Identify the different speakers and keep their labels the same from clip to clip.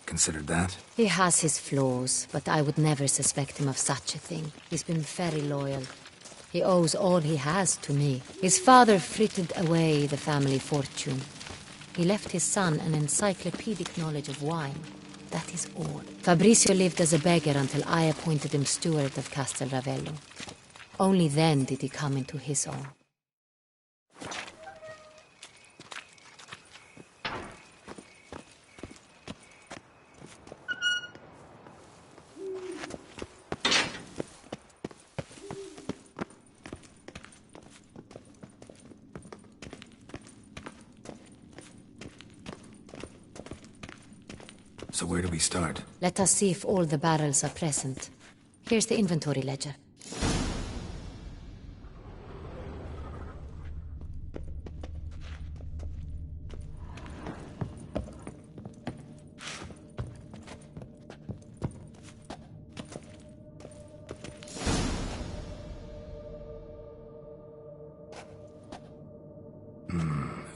Speaker 1: considered that?
Speaker 2: He has his flaws, but I would never suspect him of such a thing. He's been very loyal. He owes all he has to me. His father frittered away the family fortune. He left his son an encyclopedic knowledge of wine. That is all. Fabrizio lived as a beggar until I appointed him steward of Castel Ravello. Only then did he come into his own.
Speaker 1: So where do we start?
Speaker 2: Let us see if all the barrels are present. Here's the inventory ledger.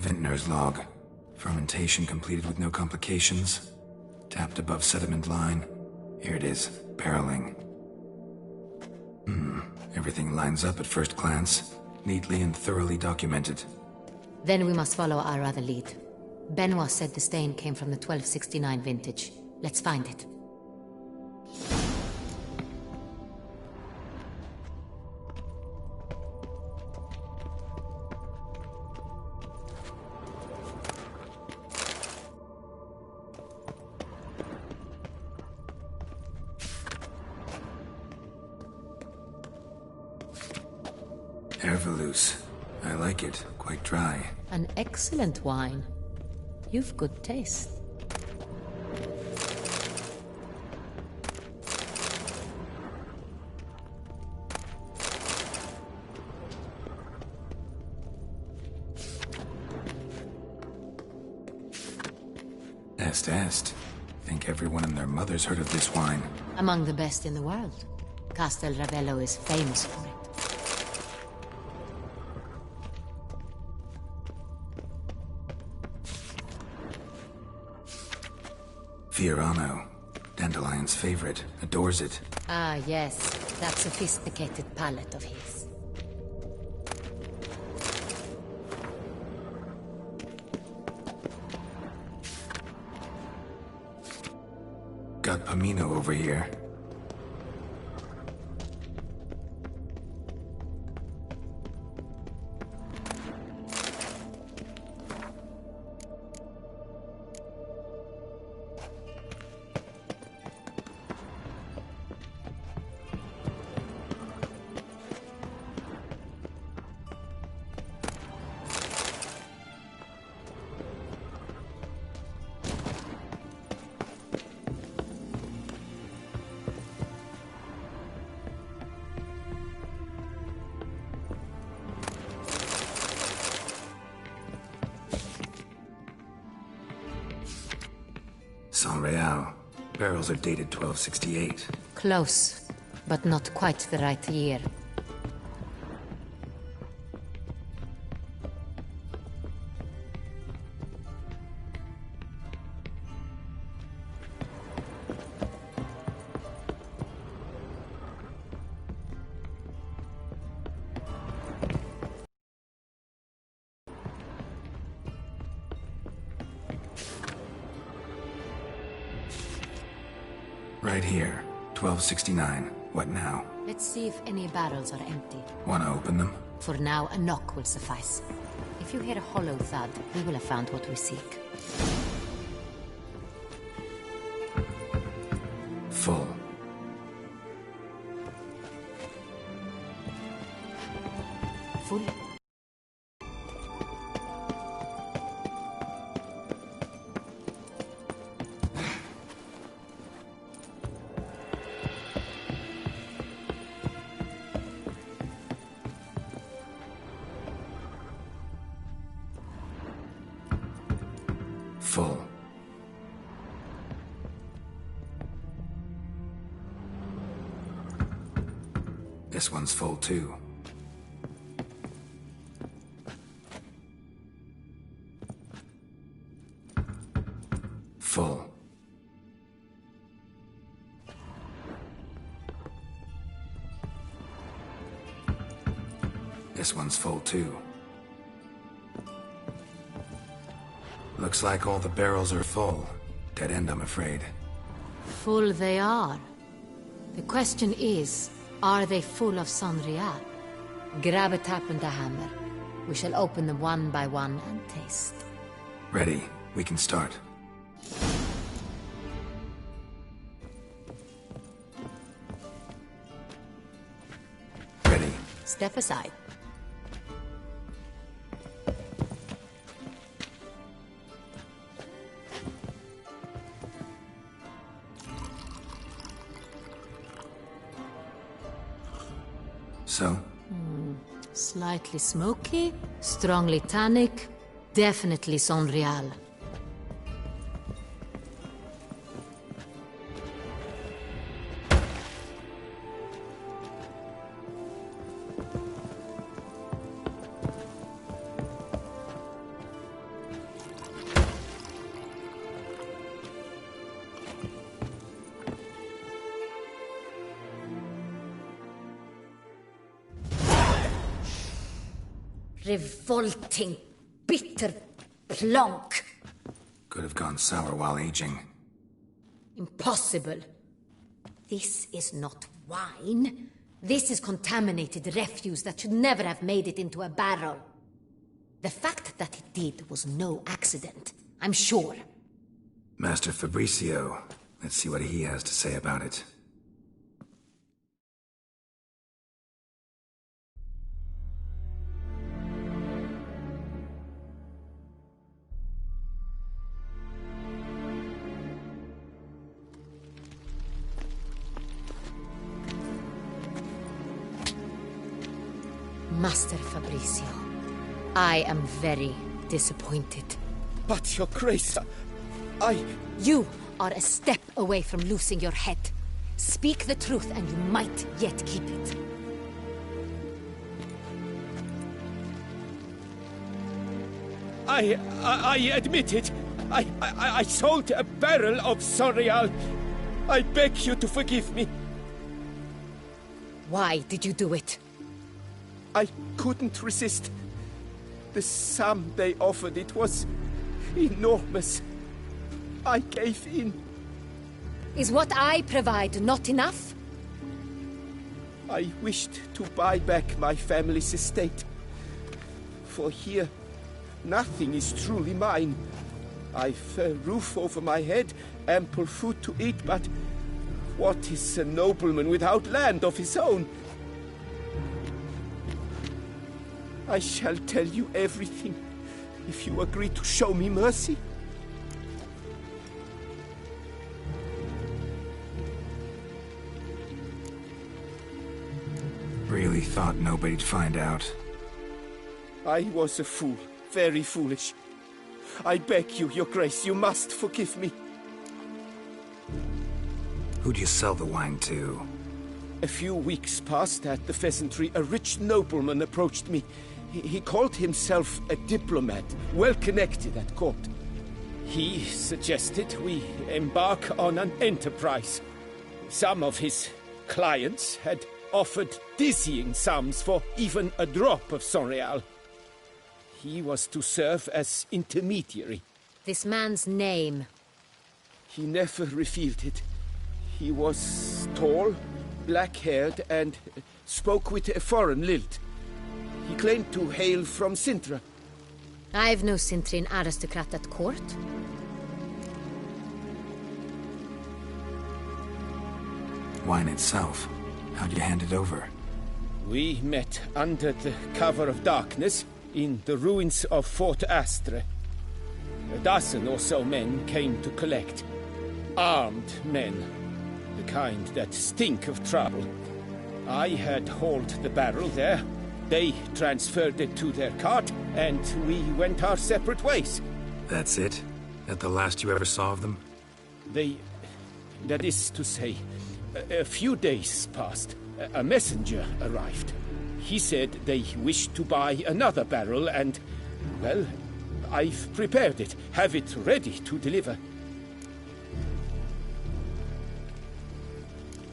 Speaker 1: Vintner's log. Fermentation completed with no complications. Tapped above sediment line. Here it is, barreling. Everything lines up at first glance. Neatly and thoroughly documented.
Speaker 2: Then we must follow our other lead. Benoit said the stain came from the 1269 vintage. Let's find it.
Speaker 1: Herveloos. I like it. Quite dry.
Speaker 2: An excellent wine. You've good taste.
Speaker 1: Est. Think everyone and their mother's heard of this wine.
Speaker 2: Among the best in the world. Castel Ravello is famous for it.
Speaker 1: Fiorano. Dandelion's favorite. Adores it.
Speaker 2: Ah, yes. That sophisticated palate of his.
Speaker 1: Got Pomino over here. San Real. Barrels are dated 1268.
Speaker 2: Close, but not quite the right year.
Speaker 1: Right here. 1269. What now?
Speaker 2: Let's see if any barrels are empty.
Speaker 1: Wanna open them?
Speaker 2: For now, a knock will suffice. If you hear a hollow thud, we will have found what we seek.
Speaker 1: Full.
Speaker 2: Full.
Speaker 1: Full. This one's full too. Full. This one's full too. Looks like all the barrels are full. Dead end, I'm afraid.
Speaker 2: Full they are. The question is, are they full of Sonrial? Grab a tap and a hammer. We shall open them one by one and taste.
Speaker 1: Ready. We can start. Ready.
Speaker 2: Step aside.
Speaker 1: So?
Speaker 2: Slightly smoky, strongly tannic, definitely Sonrial. Revolting, bitter plonk.
Speaker 1: Could have gone sour while aging.
Speaker 2: Impossible. This is not wine. This is contaminated refuse that should never have made it into a barrel. The fact that it did was no accident, I'm sure.
Speaker 1: Master Fabricio. Let's see what he has to say about it.
Speaker 2: Master Fabricio, I am very disappointed.
Speaker 3: But, Your Grace, I...
Speaker 2: You are a step away from losing your head. Speak the truth and you might yet keep it.
Speaker 3: I admit it. I sold a barrel of Sonrial. I beg you to forgive me.
Speaker 2: Why did you do it?
Speaker 3: I couldn't resist. The sum they offered, it was enormous. I gave in.
Speaker 2: Is what I provide not enough?
Speaker 3: I wished to buy back my family's estate. For here, nothing is truly mine. I've a roof over my head, ample food to eat, but what is a nobleman without land of his own? I shall tell you everything, if you agree to show me mercy.
Speaker 1: Really thought nobody'd find out.
Speaker 3: I was a fool, very foolish. I beg you, Your Grace, you must forgive me.
Speaker 1: Who'd you sell the wine to?
Speaker 3: A few weeks past at the pheasantry, a rich nobleman approached me. He called himself a diplomat, well connected at court. He suggested we embark on an enterprise. Some of his clients had offered dizzying sums for even a drop of Sonrial. He was to serve as intermediary.
Speaker 2: This man's name?
Speaker 3: He never revealed it. He was tall, black-haired, and spoke with a foreign lilt. He claimed to hail from Sintra.
Speaker 2: I've no Sintrian aristocrat at court.
Speaker 1: Wine itself. How'd you hand it over?
Speaker 3: We met under the cover of darkness in the ruins of Fort Astre. A dozen or so men came to collect. Armed men. The kind that stink of trouble. I had hauled the barrel there. They transferred it to their cart, and we went our separate ways.
Speaker 1: That's it? That the last you ever saw of them?
Speaker 3: That is to say, a few days passed. A messenger arrived. He said they wished to buy another barrel and, well, I've prepared it. Have it ready to deliver.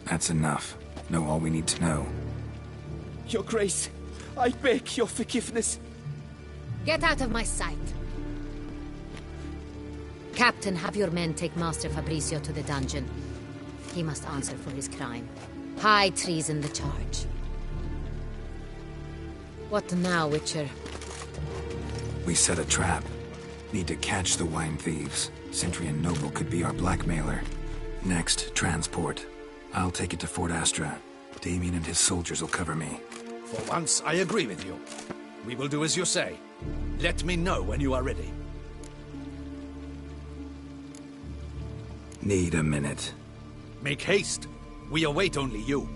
Speaker 1: That's enough. Know all we need to know.
Speaker 3: Your Grace, I beg your forgiveness.
Speaker 2: Get out of my sight. Captain, have your men take Master Fabrizio to the dungeon. He must answer for his crime. High treason the charge. What now, Witcher?
Speaker 1: We set a trap. Need to catch the wine thieves. Sentry and Noble could be our blackmailer. Next, transport. I'll take it to Fort Astra. Damien and his soldiers will cover me.
Speaker 4: For once, I agree with you. We will do as you say. Let me know when you are ready.
Speaker 1: Need a minute.
Speaker 4: Make haste. We await only you.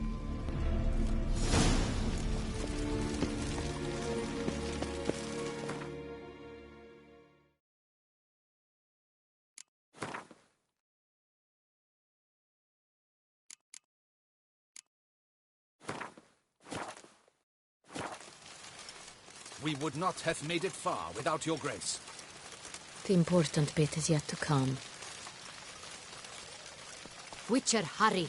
Speaker 4: We would not have made it far without your grace.
Speaker 2: The important bit is yet to come. Witcher, hurry!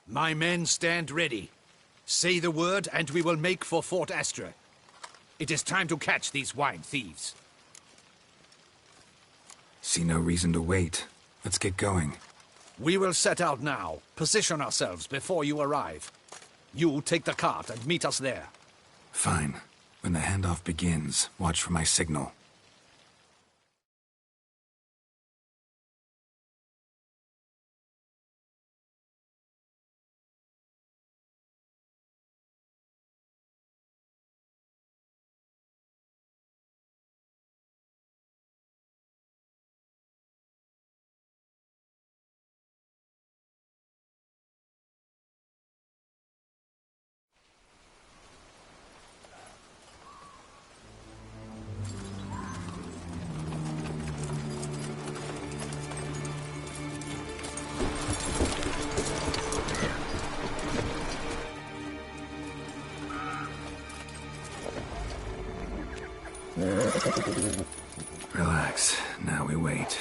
Speaker 4: My men stand ready. Say the word and we will make for Fort Astra. It is time to catch these wine thieves.
Speaker 1: See no reason to wait. Let's get going.
Speaker 4: We will set out now. Position ourselves before you arrive. You take the cart and meet us there.
Speaker 1: Fine. When the handoff begins, watch for my signal. Relax. Now we wait.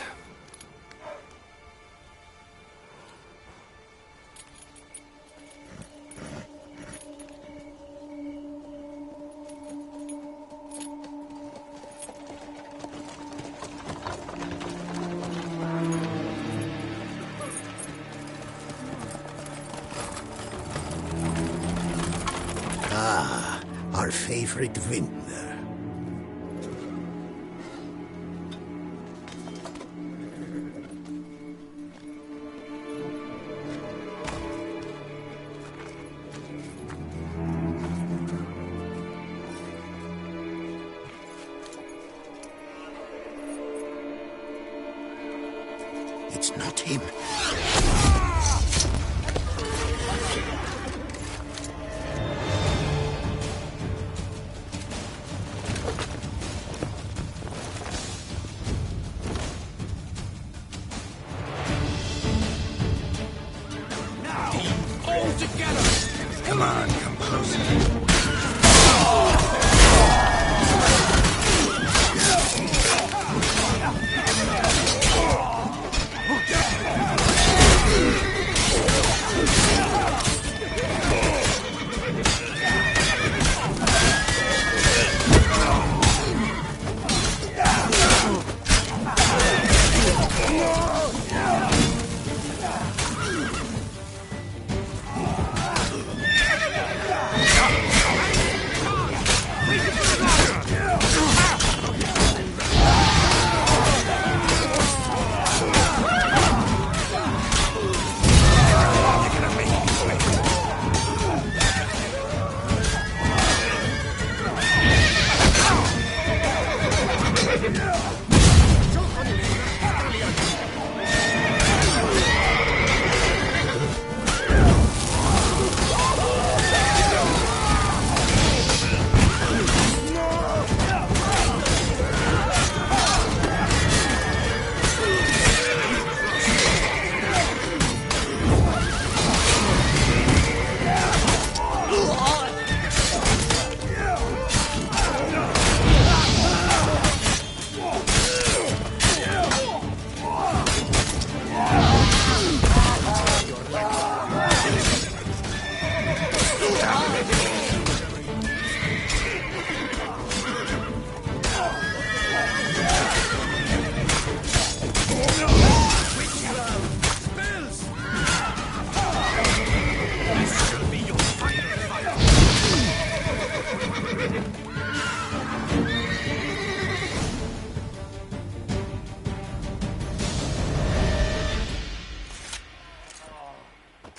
Speaker 5: Ah, our favorite vintner. It's not him.
Speaker 1: Come on, come closer.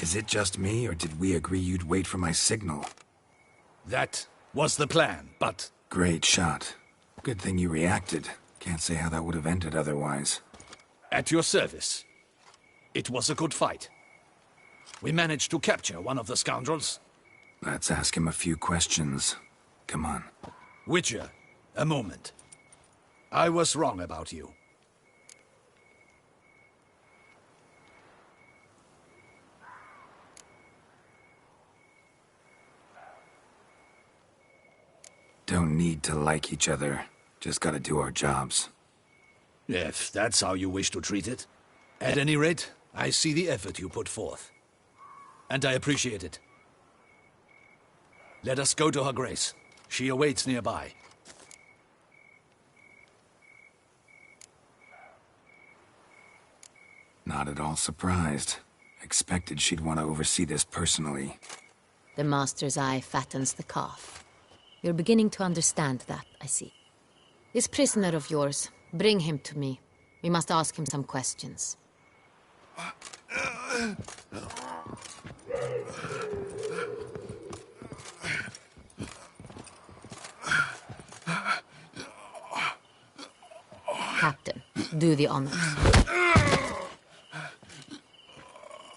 Speaker 1: Is it just me, or did we agree you'd wait for my signal?
Speaker 4: That was the plan, but...
Speaker 1: Great shot. Good thing you reacted. Can't say how that would have ended otherwise.
Speaker 4: At your service. It was a good fight. We managed to capture one of the scoundrels.
Speaker 1: Let's ask him a few questions. Come on.
Speaker 4: Witcher, a moment. I was wrong about you.
Speaker 1: Don't need to like each other. Just gotta do our jobs.
Speaker 4: If that's how you wish to treat it. At any rate, I see the effort you put forth. And I appreciate it. Let us go to her grace. She awaits nearby.
Speaker 1: Not at all surprised. Expected she'd want to oversee this personally.
Speaker 2: The master's eye fattens the calf. You're beginning to understand that, I see. This prisoner of yours, bring him to me. We must ask him some questions. Captain, do the honors.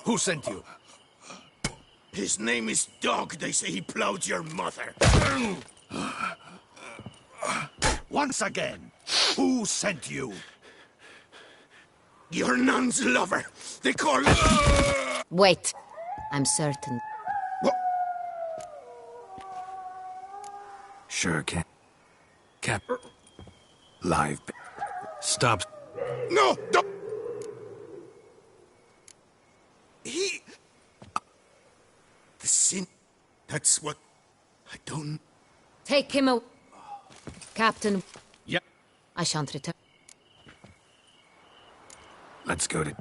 Speaker 4: Who sent you?
Speaker 5: His name is Dog. They say he plowed your mother.
Speaker 4: Once again, who sent you?
Speaker 5: Your nun's lover. They call...
Speaker 2: Wait. I'm certain.
Speaker 1: Sure can. Cap. Live. Stop.
Speaker 5: No! Don't... He... The sin... That's what... I don't...
Speaker 2: Take him away. Captain,
Speaker 4: Yep.
Speaker 2: I shan't return.
Speaker 1: Let's go to...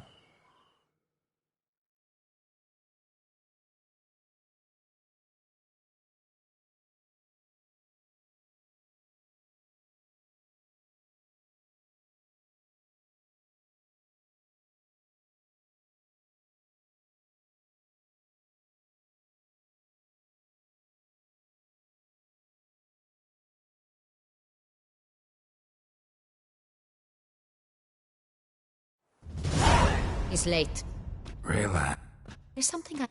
Speaker 2: He's late.
Speaker 1: Relax.
Speaker 2: There's something I...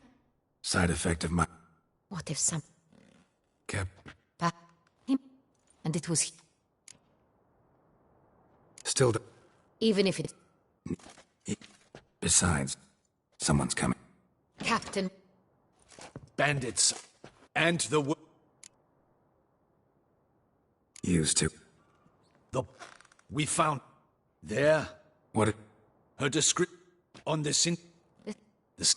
Speaker 1: Side effect of my...
Speaker 2: What if some...
Speaker 1: Cap...
Speaker 2: him? And it was he.
Speaker 1: Still...
Speaker 2: Even if it...
Speaker 1: Besides, someone's coming.
Speaker 2: Captain,
Speaker 4: Bandits. And the...
Speaker 1: Used to.
Speaker 4: The... We found... There.
Speaker 1: What...
Speaker 4: Her description on this in... This...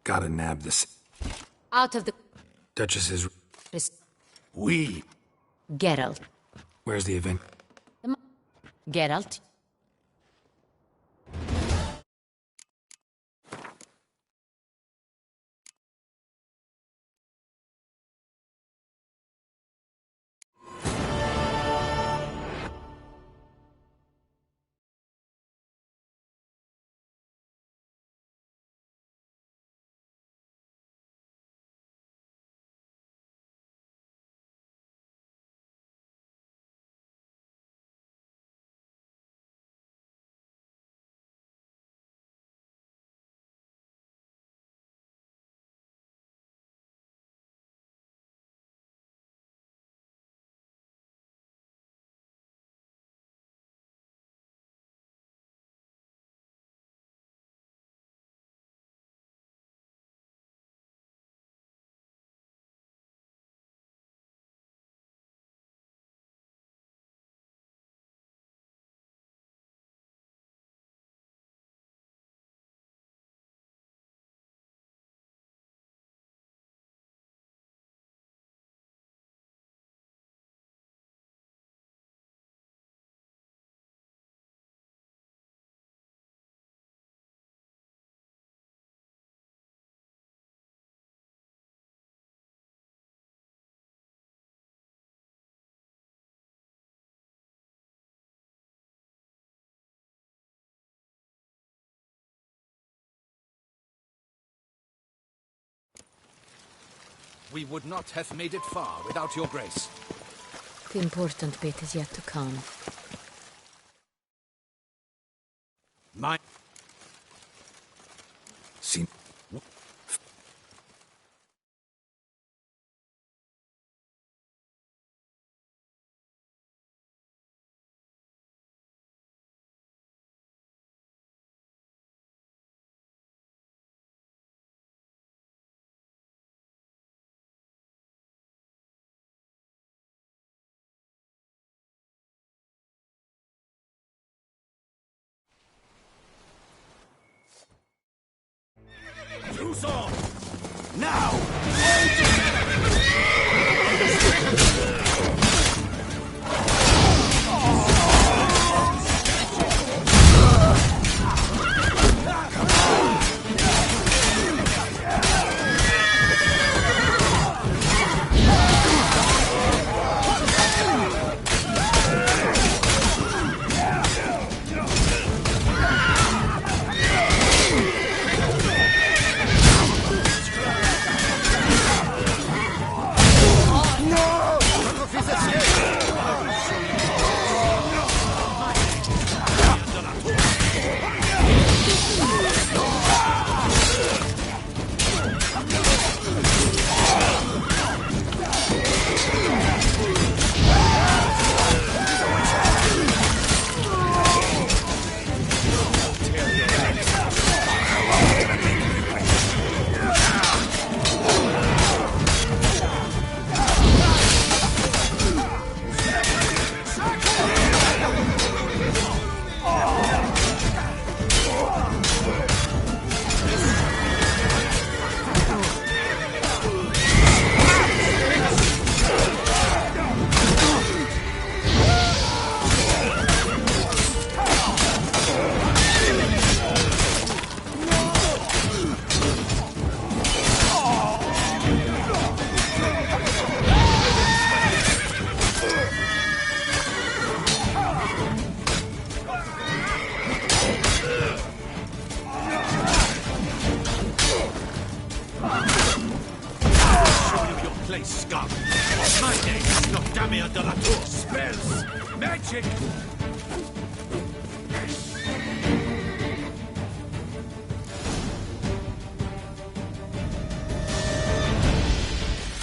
Speaker 1: Gotta nab this...
Speaker 2: out of the...
Speaker 1: Duchess's...
Speaker 4: We...
Speaker 2: Geralt.
Speaker 1: Where's the event?
Speaker 2: Geralt,
Speaker 4: We would not have made it far without your grace.
Speaker 2: The important bit is yet to come.
Speaker 4: My...
Speaker 1: See...
Speaker 5: Truce on! Now!
Speaker 4: Scum! My name is Noctamia de la Tour. Spells! Magic!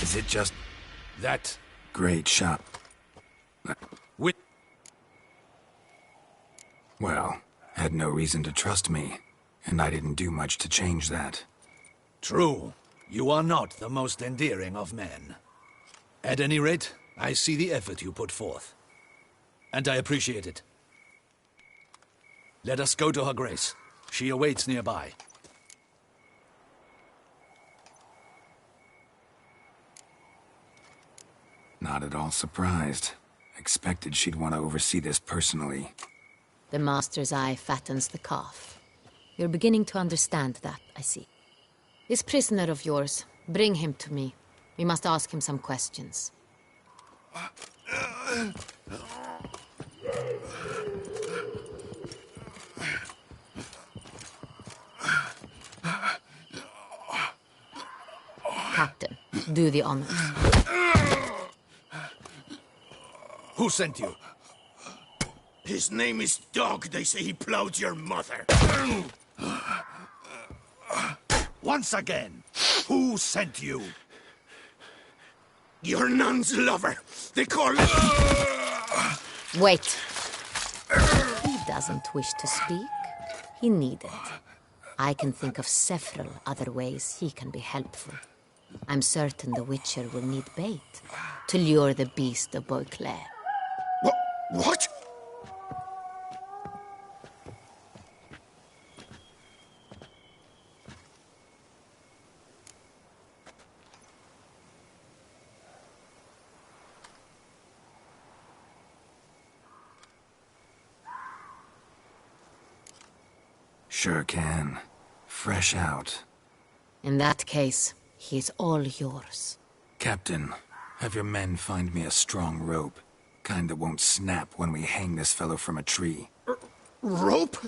Speaker 1: Is it just...
Speaker 4: That...
Speaker 1: Great shot.
Speaker 4: With...
Speaker 1: Well, had no reason to trust me, and I didn't do much to change that.
Speaker 4: True. You are not the most endearing of men. At any rate, I see the effort you put forth. And I appreciate it. Let us go to her grace. She awaits nearby.
Speaker 1: Not at all surprised. Expected she'd want to oversee this personally.
Speaker 2: The master's eye fattens the calf. You're beginning to understand that, I see. This prisoner of yours, bring him to me. We must ask him some questions. Captain, do the honors.
Speaker 4: Who sent you?
Speaker 5: His name is Dog. They say he plowed your mother.
Speaker 4: Once again, who sent you?
Speaker 5: Your nun's lover. They call it...
Speaker 2: Wait. He doesn't wish to speak. He needn't. I can think of several other ways he can be helpful. I'm certain the Witcher will need bait to lure the beast of Beauclair.
Speaker 5: What?
Speaker 1: Sure can. Fresh out.
Speaker 2: In that case, he's all yours.
Speaker 1: Captain, have your men find me a strong rope. Kind that won't snap when we hang this fellow from a tree.
Speaker 5: Rope?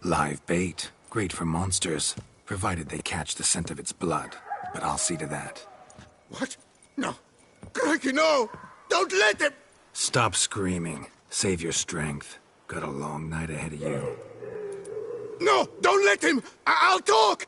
Speaker 1: Live bait. Great for monsters, provided they catch the scent of its blood. But I'll see to that.
Speaker 5: What? No. Crikey, no! Don't let him!
Speaker 1: Stop screaming. Save your strength. Got a long night ahead of you.
Speaker 5: No! Don't let him! I'll talk!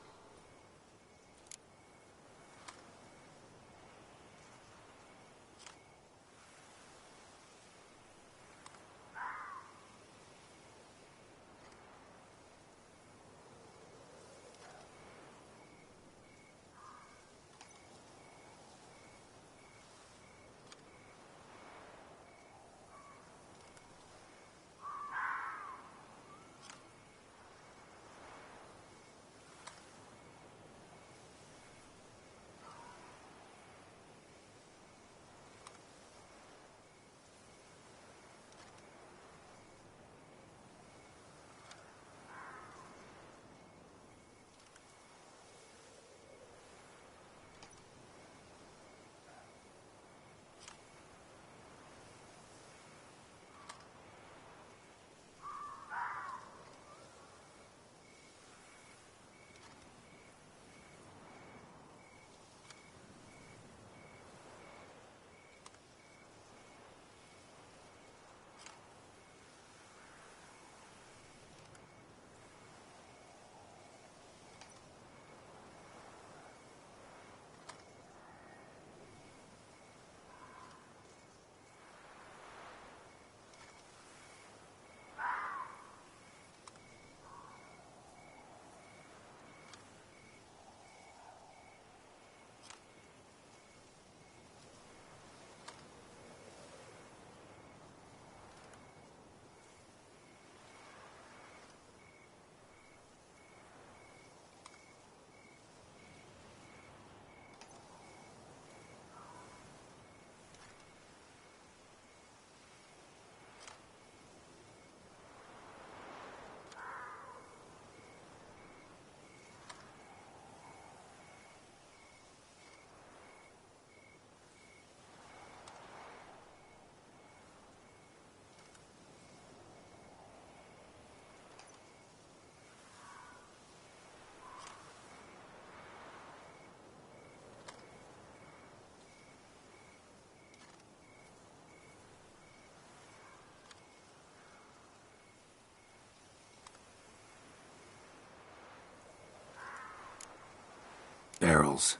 Speaker 1: Barrels.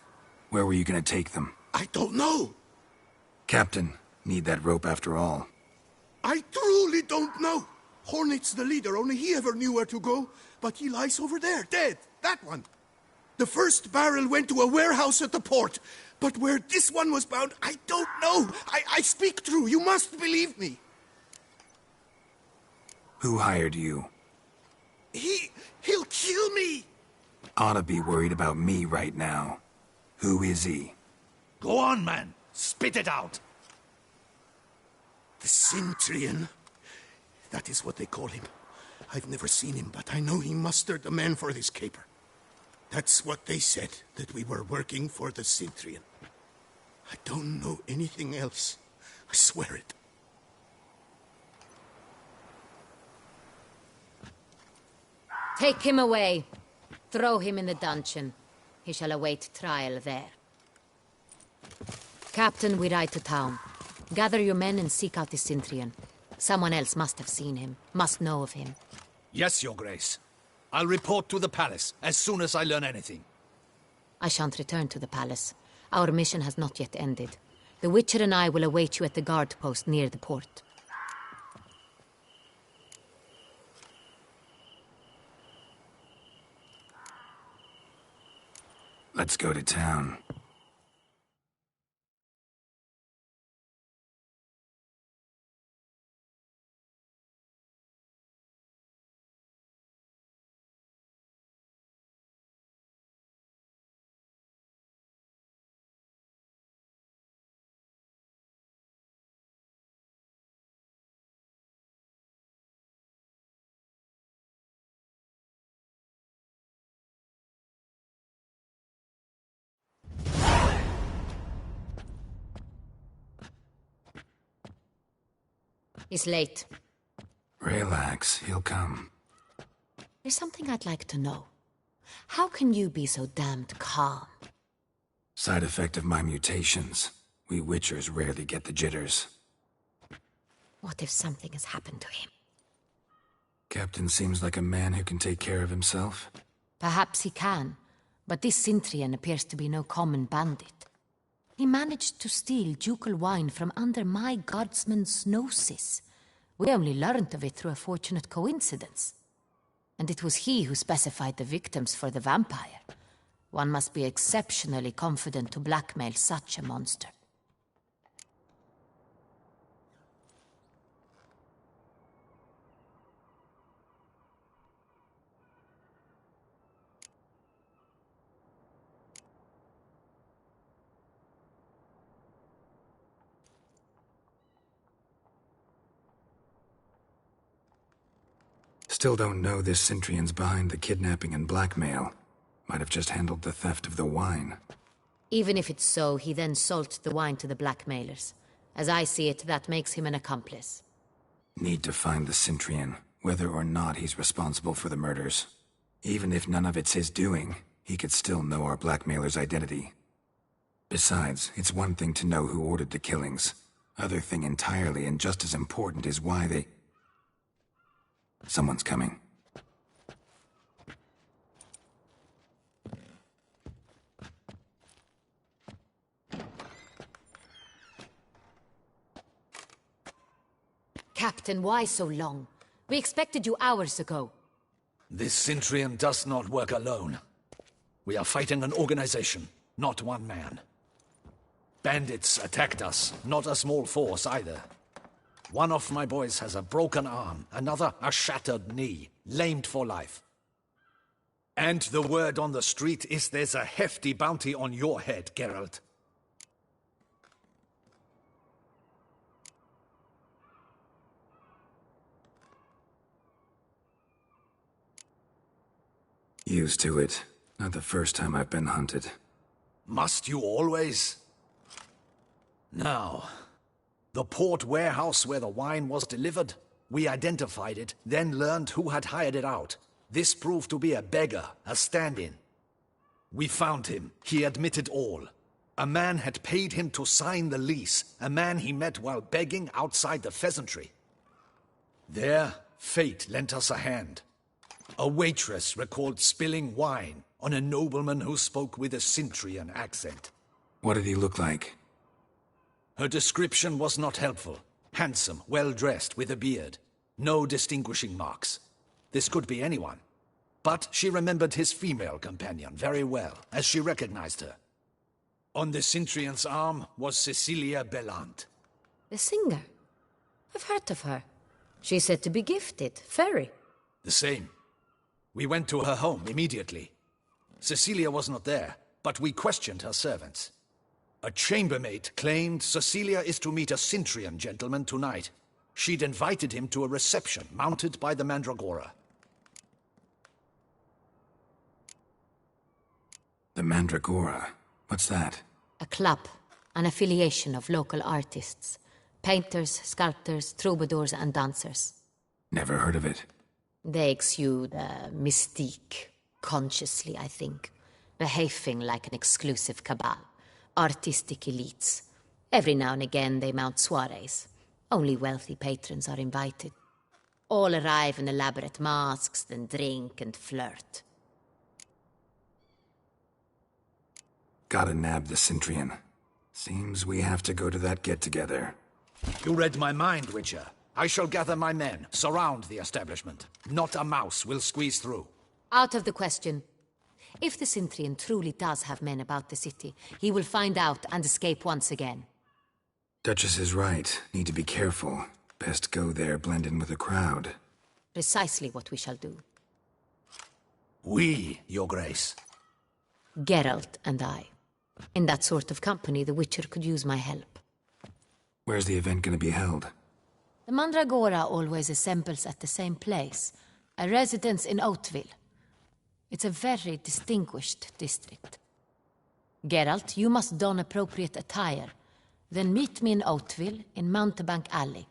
Speaker 1: Where were you gonna take them?
Speaker 5: I don't know.
Speaker 1: Captain, need that rope after all.
Speaker 5: I truly don't know. Hornet's the leader, only he ever knew where to go. But he lies over there, dead. That one. The first barrel went to a warehouse at the port. But where this one was bound, I don't know. I speak true. You must believe me.
Speaker 1: Who hired you?
Speaker 5: He'll kill me.
Speaker 1: Oughta be worried about me right now. Who is he?
Speaker 4: Go on, man. Spit it out.
Speaker 5: The Centurion. That is what they call him. I've never seen him, but I know he mustered the men for this caper. That's what they said, that we were working for the Centurion. I don't know anything else. I swear it.
Speaker 2: Take him away. Throw him in the dungeon. He shall await trial there. Captain, we ride to town. Gather your men and seek out the Centurion. Someone else must have seen him, must know of him.
Speaker 4: Yes, Your Grace. I'll report to the palace as soon as I learn anything.
Speaker 2: I shan't return to the palace. Our mission has not yet ended. The Witcher and I will await you at the guard post near the port.
Speaker 1: Let's go to town.
Speaker 2: He's late.
Speaker 1: Relax, he'll come.
Speaker 2: There's something I'd like to know. How can you be so damned calm?
Speaker 1: Side effect of my mutations. We Witchers rarely get the jitters.
Speaker 2: What if something has happened to him?
Speaker 1: Captain seems like a man who can take care of himself.
Speaker 2: Perhaps he can, but this Sintrian appears to be no common bandit. He managed to steal ducal wine from under my guardsman's noses. We only learned of it through a fortunate coincidence. And it was he who specified the victims for the vampire. One must be exceptionally confident to blackmail such a monster.
Speaker 1: Still don't know this Sintrian's behind the kidnapping and blackmail. Might have just handled the theft of the wine.
Speaker 2: Even if it's so, he then sold the wine to the blackmailers. As I see it, that makes him an accomplice.
Speaker 1: Need to find the Sintrian, whether or not he's responsible for the murders. Even if none of it's his doing, he could still know our blackmailer's identity. Besides, it's one thing to know who ordered the killings. Other thing entirely, and just as important, is why they... Someone's coming.
Speaker 2: Captain, why so long? We expected you hours ago.
Speaker 4: This Sintrian does not work alone. We are fighting an organization, not one man. Bandits attacked us, not a small force either. One of my boys has a broken arm, another a shattered knee, lamed for life. And the word on the street is there's a hefty bounty on your head, Geralt.
Speaker 1: Used to it. Not the first time I've been hunted.
Speaker 4: Must you always? Now, the port warehouse where the wine was delivered, we identified it, then learned who had hired it out. This proved to be a beggar, a stand-in. We found him. He admitted all. A man had paid him to sign the lease, a man he met while begging outside the pheasantry. There, fate lent us a hand. A waitress recalled spilling wine on a nobleman who spoke with a Sintrian accent.
Speaker 1: What did he look like?
Speaker 4: Her description was not helpful. Handsome, well-dressed, with a beard. No distinguishing marks. This could be anyone. But she remembered his female companion very well, as she recognized her. On the Sintrian's arm was Cecilia Bellant.
Speaker 2: The singer? I've heard of her. She's said to be gifted, fairy.
Speaker 4: The same. We went to her home immediately. Cecilia was not there, but we questioned her servants. A chambermaid claimed Cecilia is to meet a Sintrian gentleman tonight. She'd invited him to a reception mounted by the Mandragora.
Speaker 1: The Mandragora? What's that?
Speaker 2: A club, an affiliation of local artists. Painters, sculptors, troubadours and dancers.
Speaker 1: Never heard of it.
Speaker 2: They exude mystique, consciously, I think. Behaving like an exclusive cabal. Artistic elites. Every now and again they mount soirees. Only wealthy patrons are invited. All arrive in elaborate masks, then drink and flirt.
Speaker 1: Gotta nab the Sintrian. Seems we have to go to that get-together.
Speaker 4: You read my mind, Witcher. I shall gather my men, surround the establishment. Not a mouse will squeeze through.
Speaker 2: Out of the question. If the Sintrian truly does have men about the city, he will find out and escape once again.
Speaker 1: Duchess is right. Need to be careful. Best go there, blend in with the crowd.
Speaker 2: Precisely what we shall do.
Speaker 4: We, Your Grace.
Speaker 2: Geralt and I. In that sort of company, the Witcher could use my help.
Speaker 1: Where's the event gonna be held?
Speaker 2: The Mandragora always assembles at the same place, a residence in Oatville. It's a very distinguished district. Geralt, you must don appropriate attire. Then meet me in Oatville, in Mountebank Alley.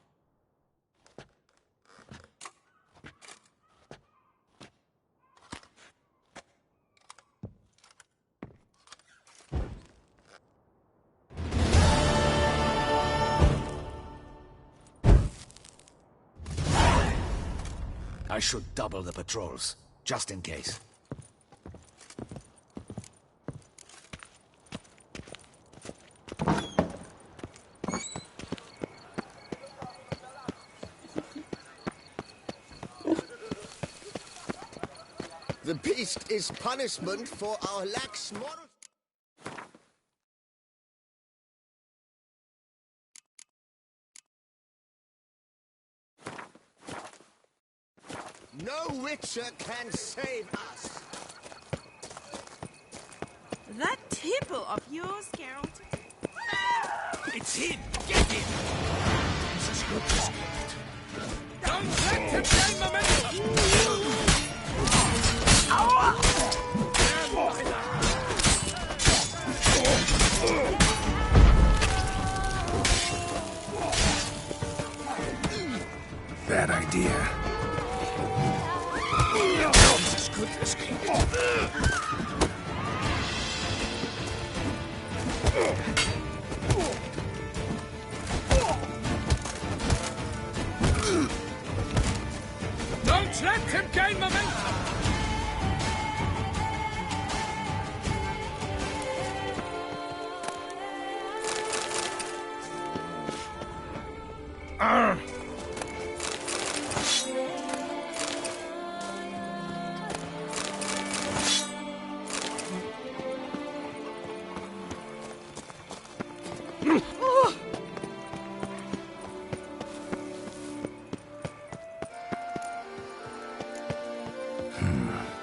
Speaker 4: I should double the patrols, just in case.
Speaker 6: The beast is punishment for our lax moral... No witcher can save us.
Speaker 7: That tipple of yours, Geralt.
Speaker 4: It's him! Get him!
Speaker 3: Don't let him gain momentum!
Speaker 1: Bad idea.
Speaker 4: Jesus, goodness,
Speaker 3: Don't let him gain momentum!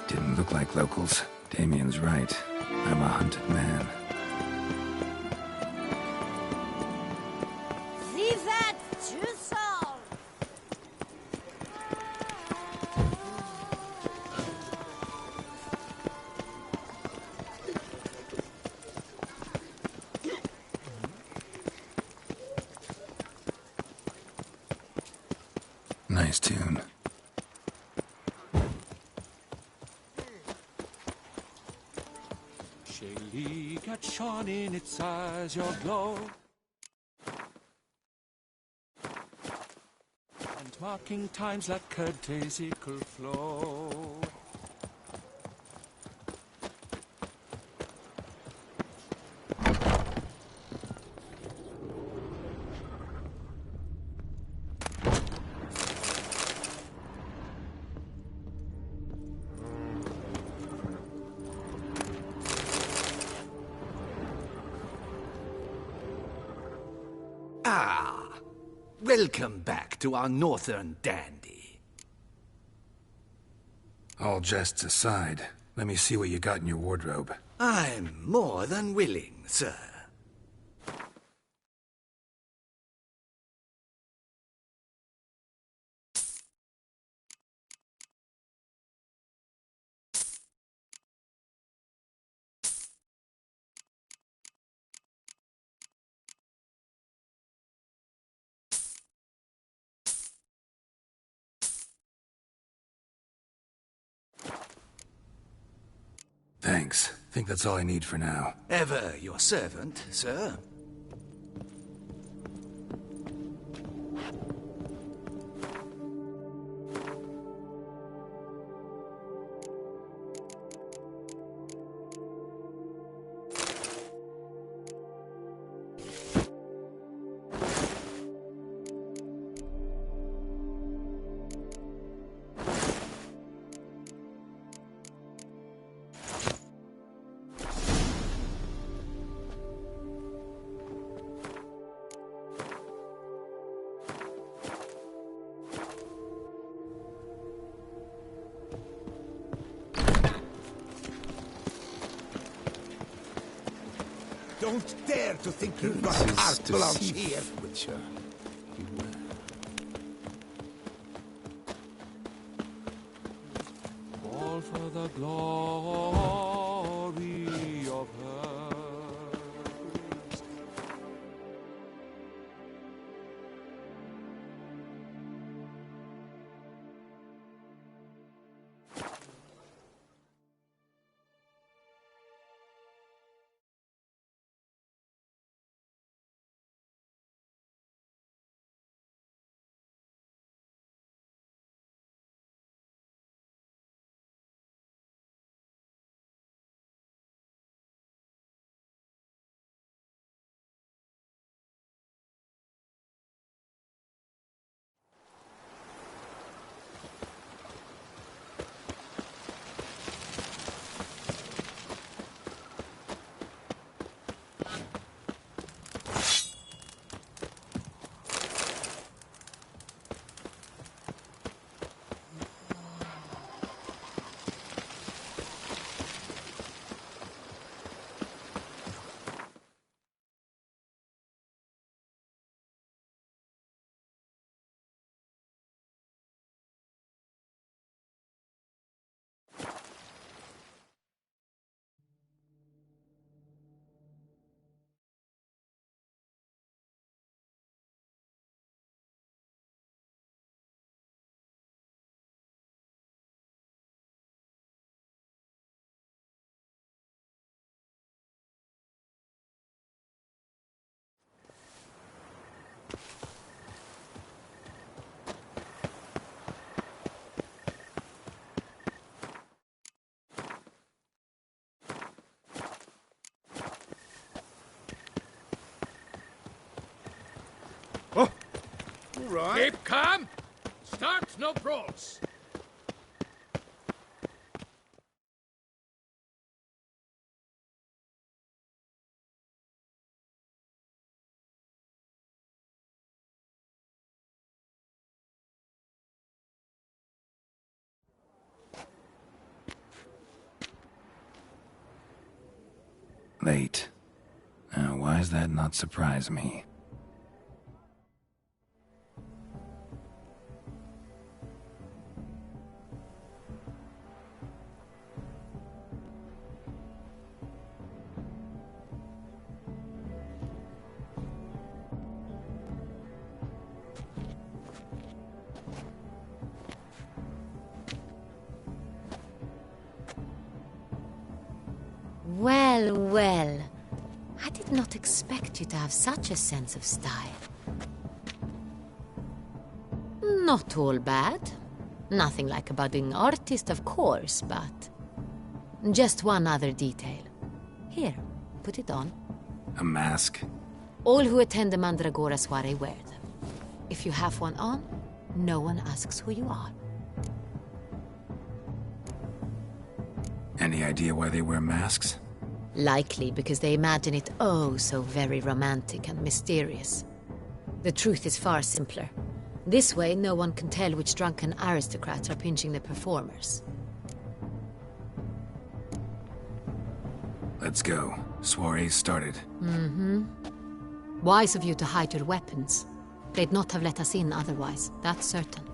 Speaker 1: Didn't look like locals. Damien's right. I'm a hunted man.
Speaker 7: Vivat Jusol!
Speaker 1: Nice tune.
Speaker 8: Shaylee got shone in its eyes, your glow. And marking times like a daisical flow.
Speaker 4: Ah, welcome back to our northern dandy.
Speaker 1: All jests aside, let me see what you got in your wardrobe.
Speaker 4: I'm more than willing, sir.
Speaker 1: Thanks. Think that's all I need for now.
Speaker 4: Ever your servant, sir.
Speaker 6: Don't dare to think you've got carte blanche here.
Speaker 1: Witcher.
Speaker 8: All for the glory of her.
Speaker 5: right.
Speaker 8: Keep calm. Start no brawls.
Speaker 1: Late. Now, why does that not surprise me?
Speaker 2: Well, well. I did not expect you to have such a sense of style. Not all bad. Nothing like a budding artist, of course, but... just one other detail. Here, put it on.
Speaker 1: A mask?
Speaker 2: All who attend the Mandragora soiree wear them. If you have one on, no one asks who you are.
Speaker 1: Any idea why they wear masks?
Speaker 2: Likely because they imagine it oh so very romantic and mysterious. The truth is far simpler. This way, no one can tell which drunken aristocrats are pinching the performers.
Speaker 1: Let's go. Soiree's started.
Speaker 2: Wise of you to hide your weapons. They'd not have let us in otherwise, that's certain.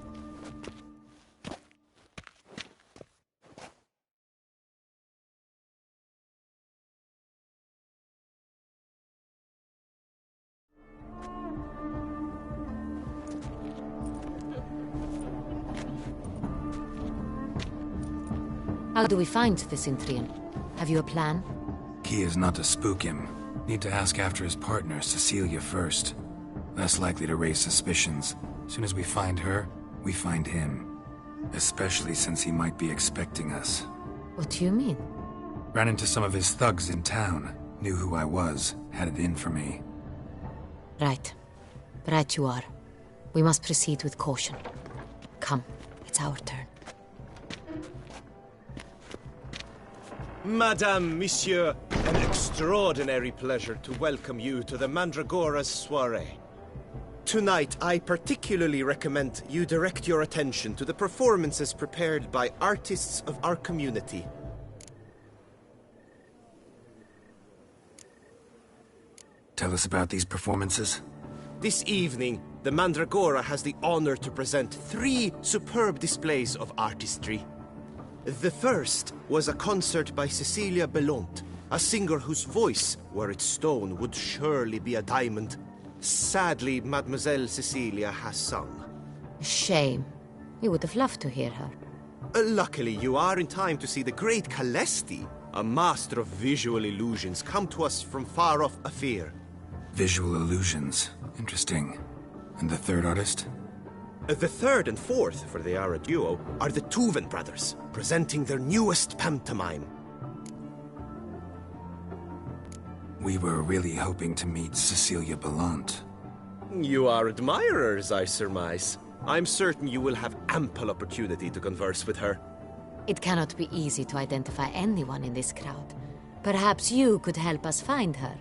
Speaker 2: How do we find the Cintrian? Have you a plan?
Speaker 1: Key is not to spook him. Need to ask after his partner, Cecilia, first. Less likely to raise suspicions. Soon as we find her, we find him. Especially since he might be expecting us.
Speaker 2: What do you mean?
Speaker 1: Ran into some of his thugs in town. Knew who I was. Had it in for me.
Speaker 2: Right. Right you are. We must proceed with caution. Come, it's our turn.
Speaker 6: Madame, Monsieur, an extraordinary pleasure to welcome you to the Mandragora's soiree. Tonight, I particularly recommend you direct your attention to the performances prepared by artists of our community.
Speaker 1: Tell us about these performances.
Speaker 6: This evening, the Mandragora has the honor to present 3 superb displays of artistry. The first was a concert by Cecilia Belont, a singer whose voice, were it stone, would surely be a diamond. Sadly, Mademoiselle Cecilia has sung.
Speaker 2: Shame. We would have loved to hear her.
Speaker 6: Luckily, you are in time to see the great Calesti, a master of visual illusions, come to us from far off Afir.
Speaker 1: Visual illusions. Interesting. And the third artist?
Speaker 6: The third and fourth, for they are a duo, are the Tuven brothers, presenting their newest pantomime.
Speaker 1: We were really hoping to meet Cecilia Bellant.
Speaker 6: You are admirers, I surmise. I'm certain you will have ample opportunity to converse with her.
Speaker 2: It cannot be easy to identify anyone in this crowd. Perhaps you could help us find her.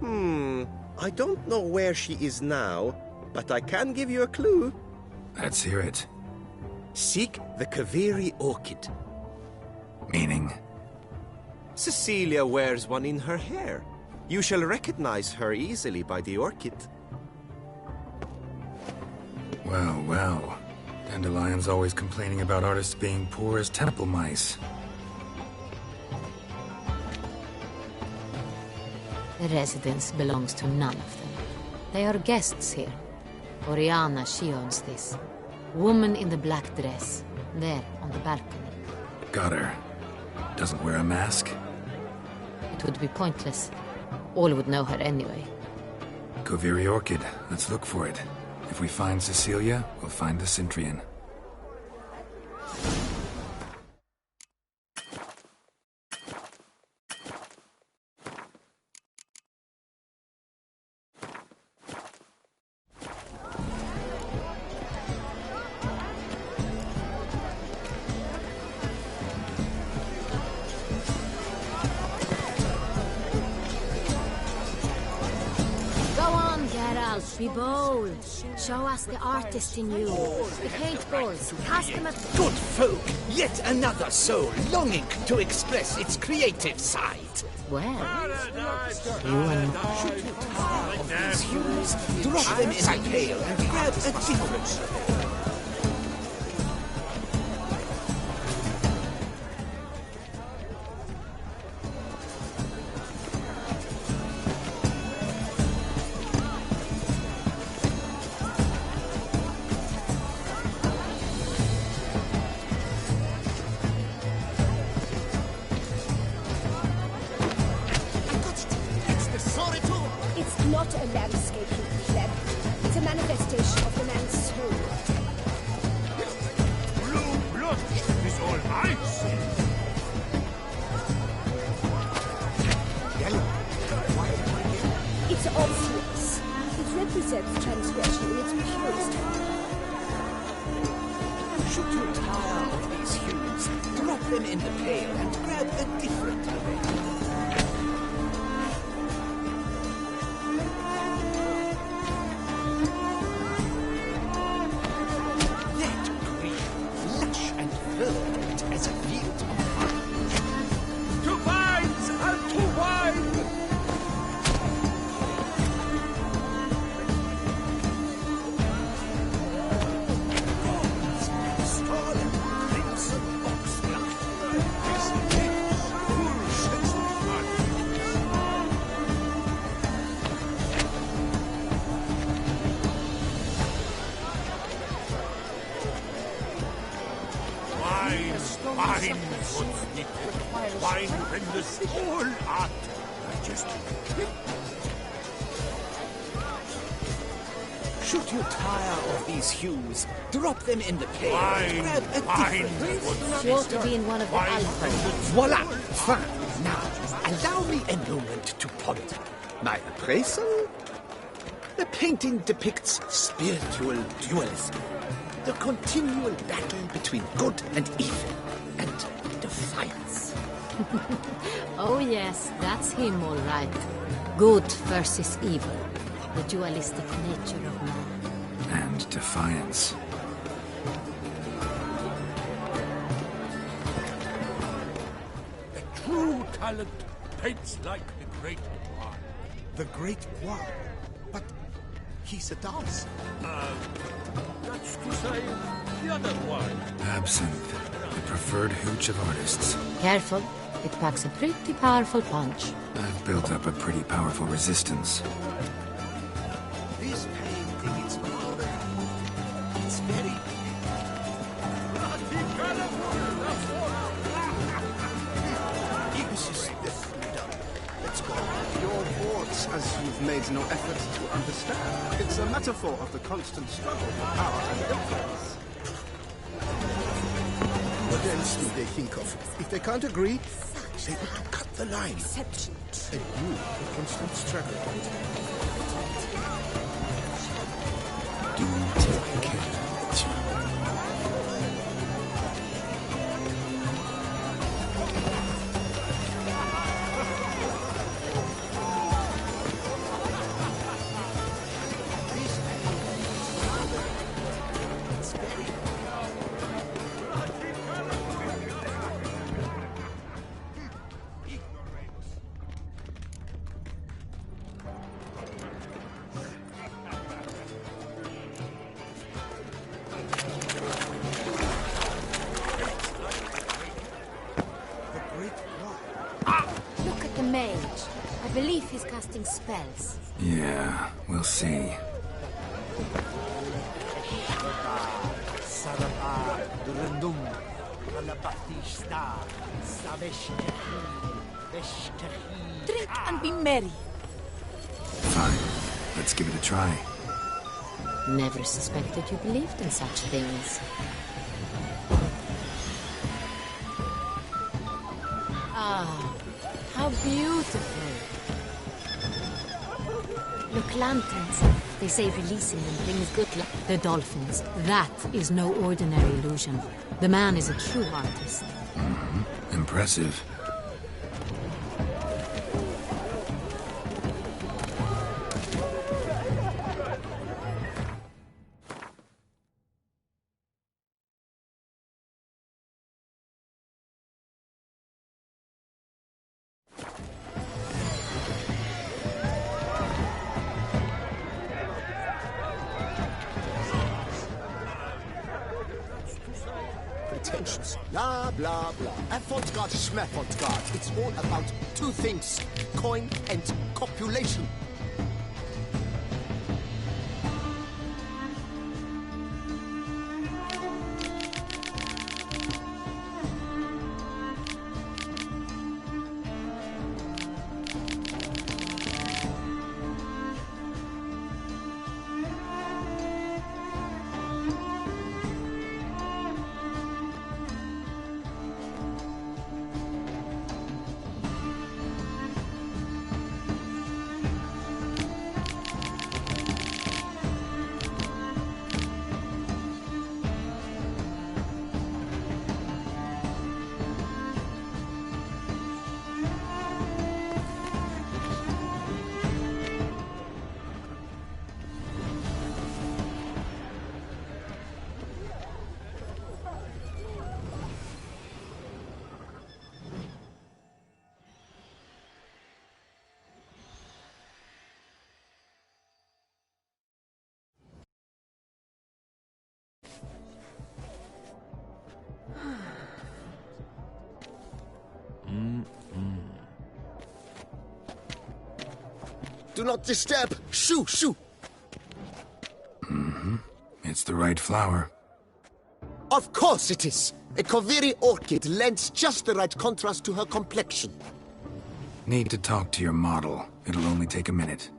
Speaker 6: I don't know where she is now, but I can give you a clue.
Speaker 1: Let's hear it.
Speaker 6: Seek the Kaveri orchid.
Speaker 1: Meaning?
Speaker 6: Cecilia wears one in her hair. You shall recognize her easily by the orchid.
Speaker 1: Well, well. Dandelion's always complaining about artists being poor as temple mice.
Speaker 2: The residence belongs to none of them. They are guests here. Oriana, she owns this. Woman in the black dress. There, on the balcony.
Speaker 1: Got her. Doesn't wear a mask?
Speaker 2: It would be pointless. All would know her anyway.
Speaker 1: Kaveri Orchid. Let's look for it. If we find Cecilia, we'll find the Cintrian.
Speaker 2: be bold. Show us the artist in you. The paintballs, cast them at...
Speaker 4: Good folk, yet another soul longing to express its creative side.
Speaker 2: Well, you and
Speaker 4: These hues, drop them in a pail and grab a different.
Speaker 9: It's not a landscape, you pleb. It's a manifestation of the man's soul.
Speaker 8: Blue blood is all I see.
Speaker 9: It's obvious. It represents transgression in its purest form.
Speaker 4: Should you tire of these hues, drop them in the pail and grab a different array. As a field of wine.
Speaker 8: To vines and to wine!
Speaker 4: Stolen crimson oxblood. This takes full sense of
Speaker 8: Wine puts me. Wine renders all art majestic.
Speaker 4: Should you tire of these hues, drop them in the pail
Speaker 8: Wine,
Speaker 4: and grab a different.
Speaker 8: puts
Speaker 2: sure to be in one of the
Speaker 8: Wine
Speaker 2: alcoves.
Speaker 8: renders
Speaker 4: Voila! Fine. Now, allow me a moment to ponder. My appraisal? The painting depicts spiritual dualism. The continual battle between good and evil. And defiance.
Speaker 2: Oh yes, that's him all right. Good versus evil. The dualistic nature of man.
Speaker 1: And defiance.
Speaker 8: a true talent paints like the great one.
Speaker 10: The Great One? But he's a dancer.
Speaker 8: That's to say, the other one.
Speaker 1: Absinthe. The preferred hooch of artists.
Speaker 2: Careful, it packs a pretty powerful punch.
Speaker 1: I've built up a pretty powerful resistance.
Speaker 4: This painting is modern. It's very...
Speaker 10: Let's go. Your thoughts, as you've made no effort to understand. It's a metaphor of the constant struggle for power and influence. What else do they think of? If they can't agree, they want to cut the line. And you, the constant struggle.
Speaker 1: Do till I kill.
Speaker 2: Look at the mage. I believe he's casting spells.
Speaker 1: Yeah, we'll see.
Speaker 7: Drink and be merry.
Speaker 1: Fine. Let's give it a try.
Speaker 2: Never suspected you believed in such things. Ah, how beautiful. Look, lanterns. They say releasing them brings good luck. The dolphins. That is no ordinary illusion. The man is a true artist.
Speaker 1: Impressive.
Speaker 6: pretensions. Blah, blah, blah. Avant-garde, schmavant-garde. It's all about two things. Coin and copulation. Do not disturb! Shoo, shoo!
Speaker 1: It's the right flower.
Speaker 6: Of course it is! A Koviri orchid lends just the right contrast to her complexion.
Speaker 1: Need to talk to your model. It'll only take a minute.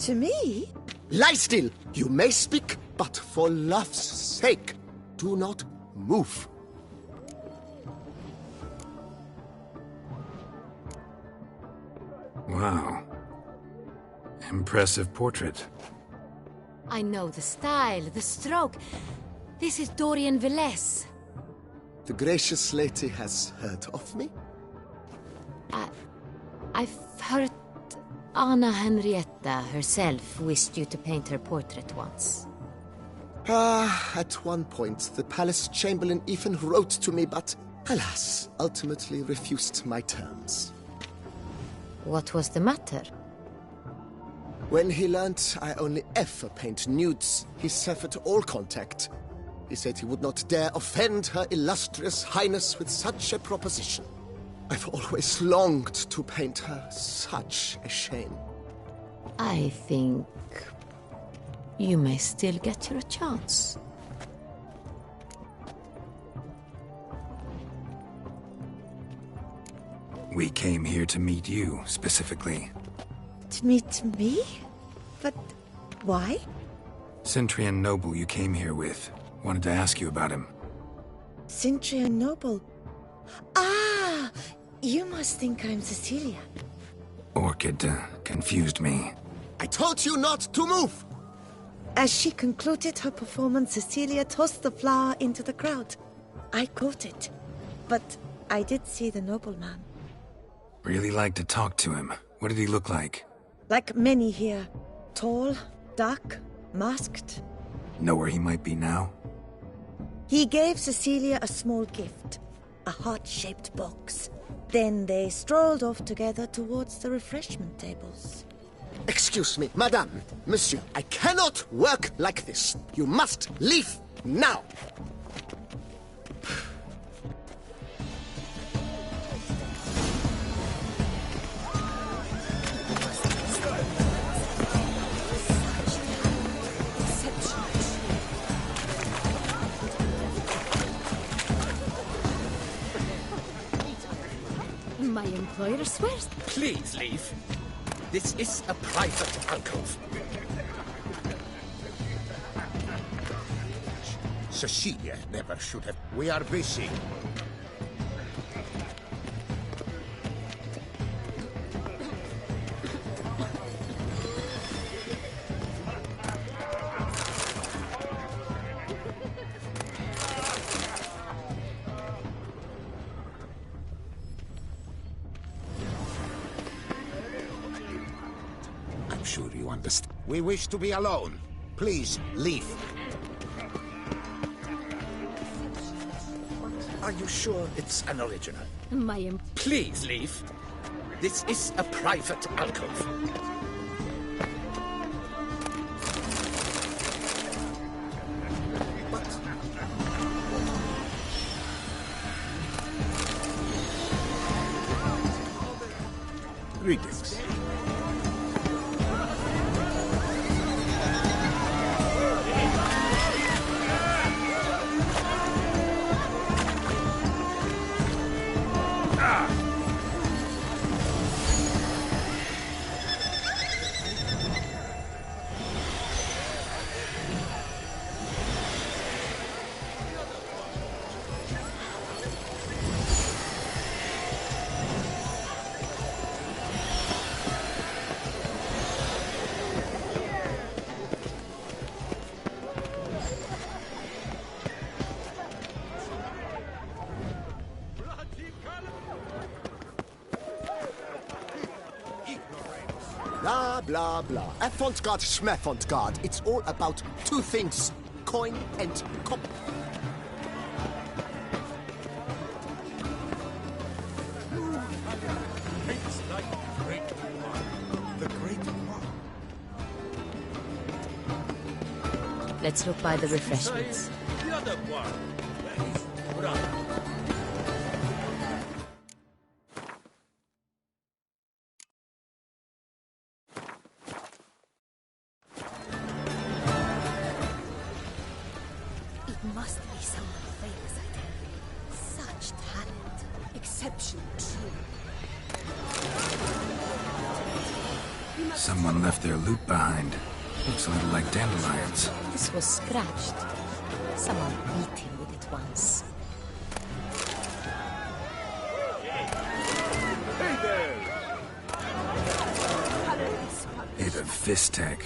Speaker 7: To me?
Speaker 6: Lie still! You may speak, but for love's sake, do not move.
Speaker 1: Wow. Impressive portrait.
Speaker 2: I know the style, the stroke. This is Dorian Velez.
Speaker 6: The gracious lady has heard of me?
Speaker 2: I've heard Anna Henrietta herself wished you to paint her portrait once.
Speaker 6: At one point, the palace chamberlain even wrote to me, but alas, ultimately refused my terms.
Speaker 2: What was the matter?
Speaker 6: When he learnt I only ever paint nudes, he severed all contact. He said he would not dare offend her illustrious highness with such a proposition. I've always longed to paint her. Such a shame.
Speaker 2: I think you may still get your chance.
Speaker 1: We came here to meet you, specifically.
Speaker 7: To meet me? But why?
Speaker 1: Centrian noble you came here with. Wanted to ask you about him.
Speaker 7: Centrian noble. Ah! You must think I'm Cecilia.
Speaker 1: Orchid confused me.
Speaker 6: I told you not to move!
Speaker 7: As she concluded her performance, Cecilia tossed the flower into the crowd. I caught it. But I did see the nobleman.
Speaker 1: Really like to talk to him. What did he look like?
Speaker 7: Like many here. Tall, dark, masked.
Speaker 1: Know where he might be now?
Speaker 7: He gave Cecilia a small gift. A heart-shaped box. Then they strolled off together towards the refreshment tables.
Speaker 6: Excuse me, madame, monsieur, I cannot work like this. You must leave now.
Speaker 2: My employer swears.
Speaker 3: Please leave. This is a private alcove.
Speaker 11: Cecilia never should have. We are busy. I'm sure you understand. We wish to be alone. Please, leave. Are you sure it's an original?
Speaker 3: Please leave. This is a private alcove.
Speaker 11: Greetings.
Speaker 6: Blah, blah, blah. Avant-garde, schmavant-garde. It's all about two things. Coin and cop.
Speaker 2: Let's look by the refreshments.
Speaker 9: It must be someone famous, I tell you. Such talent. Exceptional, too.
Speaker 1: Someone left their loot behind. Looks a little like dandelions.
Speaker 2: This was scratched. Someone beat him with it once.
Speaker 1: Made of fist-tech.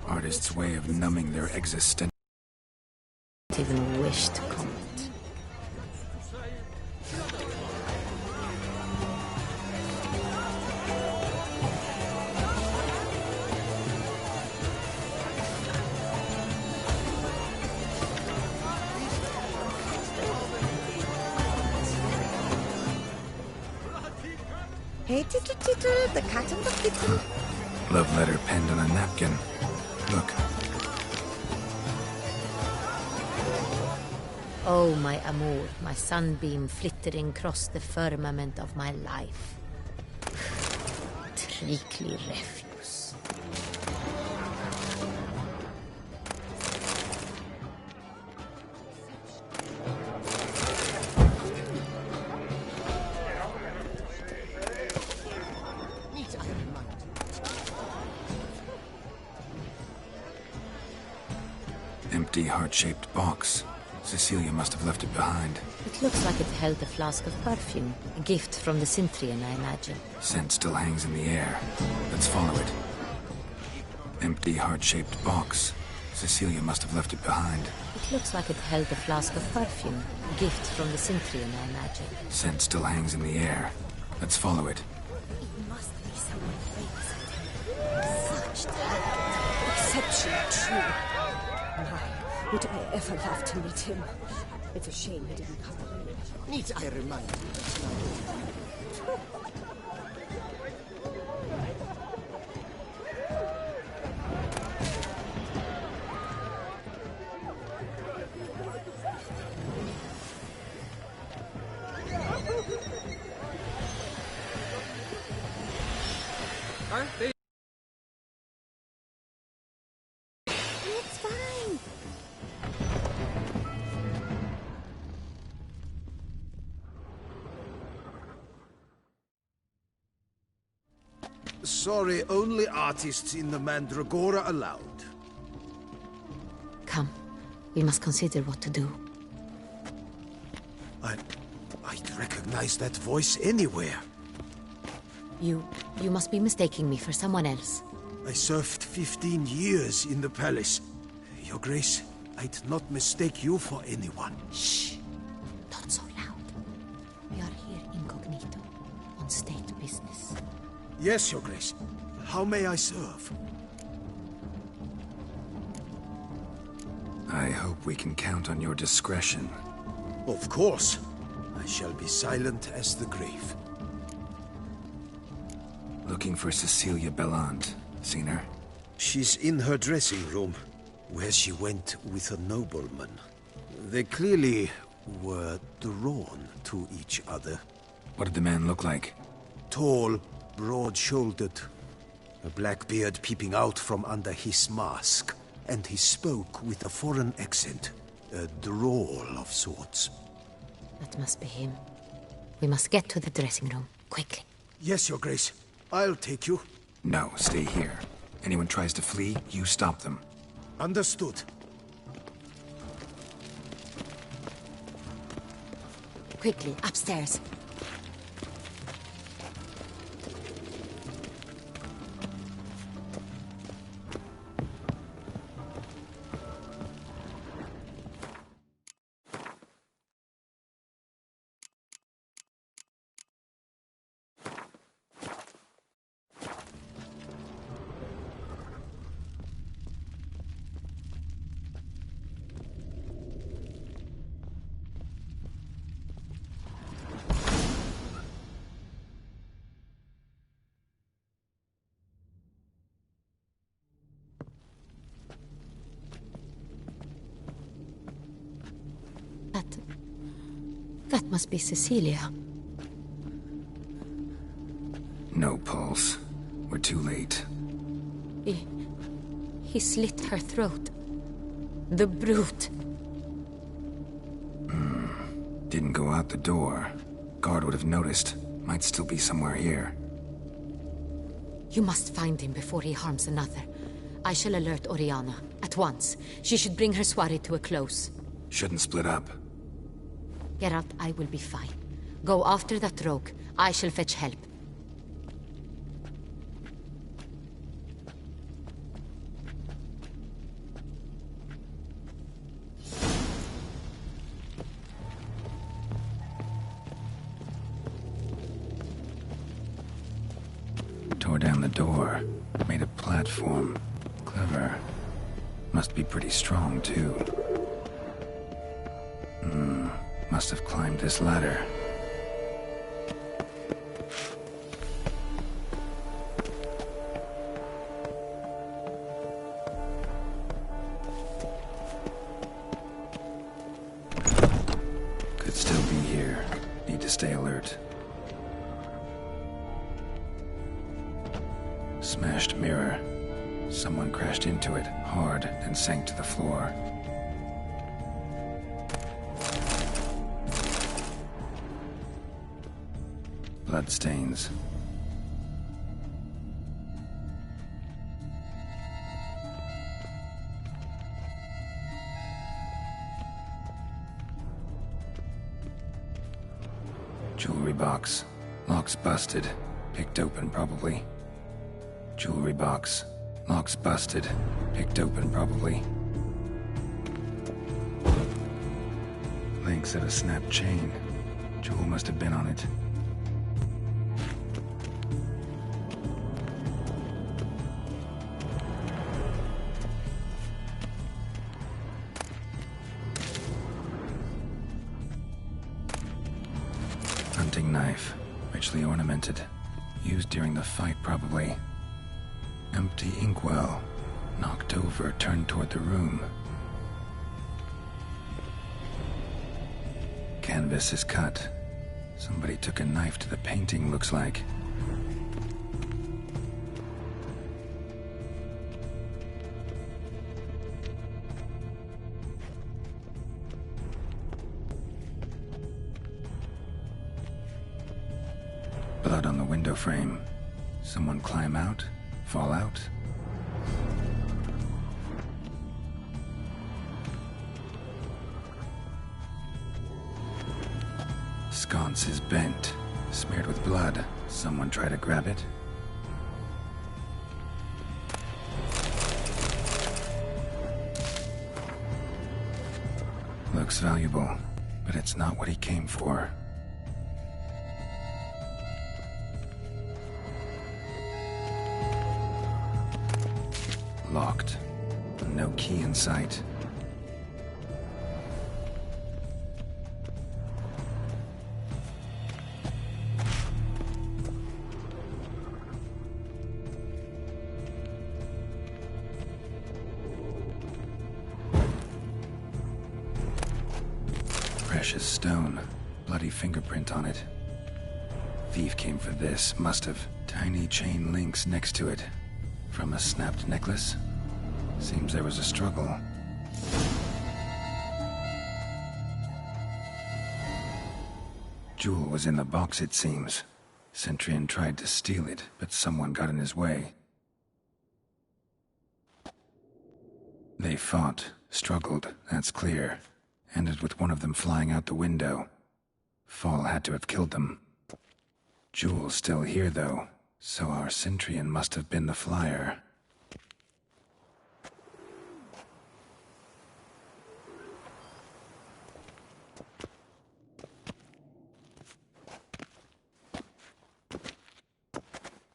Speaker 1: Artist's way of numbing their existence.
Speaker 2: Even wish to comment.
Speaker 7: Hey, tittle, tittle, the cat and the kitten.
Speaker 1: Love letter penned on a napkin. Look.
Speaker 2: Oh, my amour, my sunbeam flittering across the firmament of my life. Treacly refuse.
Speaker 1: Empty heart-shaped box. Cecilia must have left it behind.
Speaker 2: It looks like it held a flask of perfume. A gift from the Cintrian, I imagine.
Speaker 1: Scent still hangs in the air. Let's follow it. Empty heart-shaped box. Cecilia must have left it behind.
Speaker 2: It looks like it held a flask of perfume. A gift from the Cintrian, I imagine.
Speaker 1: Scent still hangs in the air. Let's follow it.
Speaker 9: It must be someone famous, I tell you. Such talent. Exceptional, too. Why would I ever love to meet him? It's a shame he didn't come alone.
Speaker 6: Need I remind you?
Speaker 9: It's fine.
Speaker 4: Sorry, only artists in the Mandragora allowed.
Speaker 2: Come, we must consider what to do.
Speaker 4: I'd recognize that voice anywhere.
Speaker 2: You must be mistaking me for someone else.
Speaker 4: I served 15 years in the palace. Your Grace, I'd not mistake you for anyone.
Speaker 2: Shh! Not so loud. We are here incognito, on state business.
Speaker 4: Yes, Your Grace. How may I serve?
Speaker 1: I hope we can count on your discretion.
Speaker 4: Of course. I shall be silent as the grave.
Speaker 1: Looking for Cecilia Bellant. Seen her?
Speaker 4: She's in her dressing room, where she went with a nobleman. They clearly were drawn to each other.
Speaker 1: What did the man look like?
Speaker 4: Tall,
Speaker 11: broad-shouldered, a black beard peeping out from under his mask, and he spoke with a foreign accent, a drawl of sorts.
Speaker 2: That must be him. We must get to the dressing room, quickly.
Speaker 11: Yes, Your Grace. I'll take you.
Speaker 1: No, stay here. Anyone tries to flee, you stop them.
Speaker 11: Understood.
Speaker 2: Quickly, upstairs. That must be Cecilia.
Speaker 1: No pulse. We're too late.
Speaker 2: He slit her throat. The brute.
Speaker 1: Didn't go out the door. Guard would have noticed. Might still be somewhere here.
Speaker 2: You must find him before he harms another. I shall alert Oriana. At once. She should bring her soirée to a close.
Speaker 1: Shouldn't split up.
Speaker 2: Geralt, I will be fine. Go after that rogue. I shall fetch help.
Speaker 1: Tore down the door. Made a platform. Clever. Must be pretty strong, too. Must have climbed this ladder. Could still be here. Need to stay alert. Smashed mirror. Someone crashed into it, hard, then sank to the floor. Bloodstains. Jewelry box. Lock's busted. Picked open, probably. Jewelry box. Lock's busted. Picked open, probably. Links of a snapped chain. Jewel must have been on it. Hunting knife. Richly ornamented. Used during the fight, probably. Empty inkwell. Knocked over, turned toward the room. Canvas is cut. Somebody took a knife to the painting, looks like. Blood on the window frame. Someone climb out? Fall out? Sconce is bent, smeared with blood. Someone try to grab it? Looks valuable, but it's not what he came for. Locked. No key in sight. Precious stone. Bloody fingerprint on it. Thief came for this. Must have Tiny chain links next to it. From a snapped necklace? Seems there was a struggle. Jewel was in the box, it seems. Centurion tried to steal it, but someone got in his way. They fought, struggled, that's clear. Ended with one of them flying out the window. Fall had to have killed them. Jewel's still here, though, so our Centurion must have been the flyer.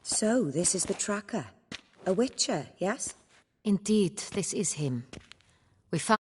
Speaker 9: So, this is the tracker. A witcher, yes?
Speaker 2: Indeed, this is him. We found...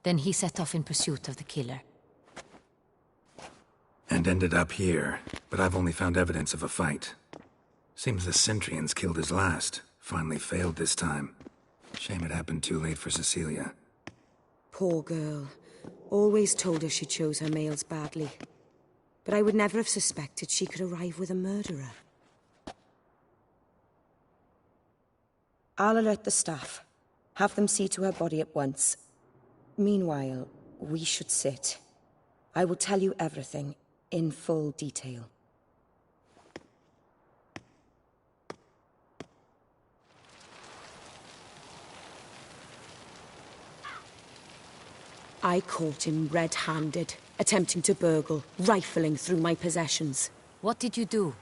Speaker 2: Then he set off in pursuit of the killer.
Speaker 1: And ended up here, but I've only found evidence of a fight. Seems the Centurions killed his last. Finally failed this time. Shame it happened too late for Cecilia.
Speaker 9: Poor girl. Always told her she chose her males badly. But I would never have suspected she could arrive with a murderer. I'll alert the staff. Have them see to her body at once. Meanwhile, we should sit. I will tell you everything, in full detail. I caught him red-handed, attempting to burgle, rifling through my possessions.
Speaker 2: What did you do?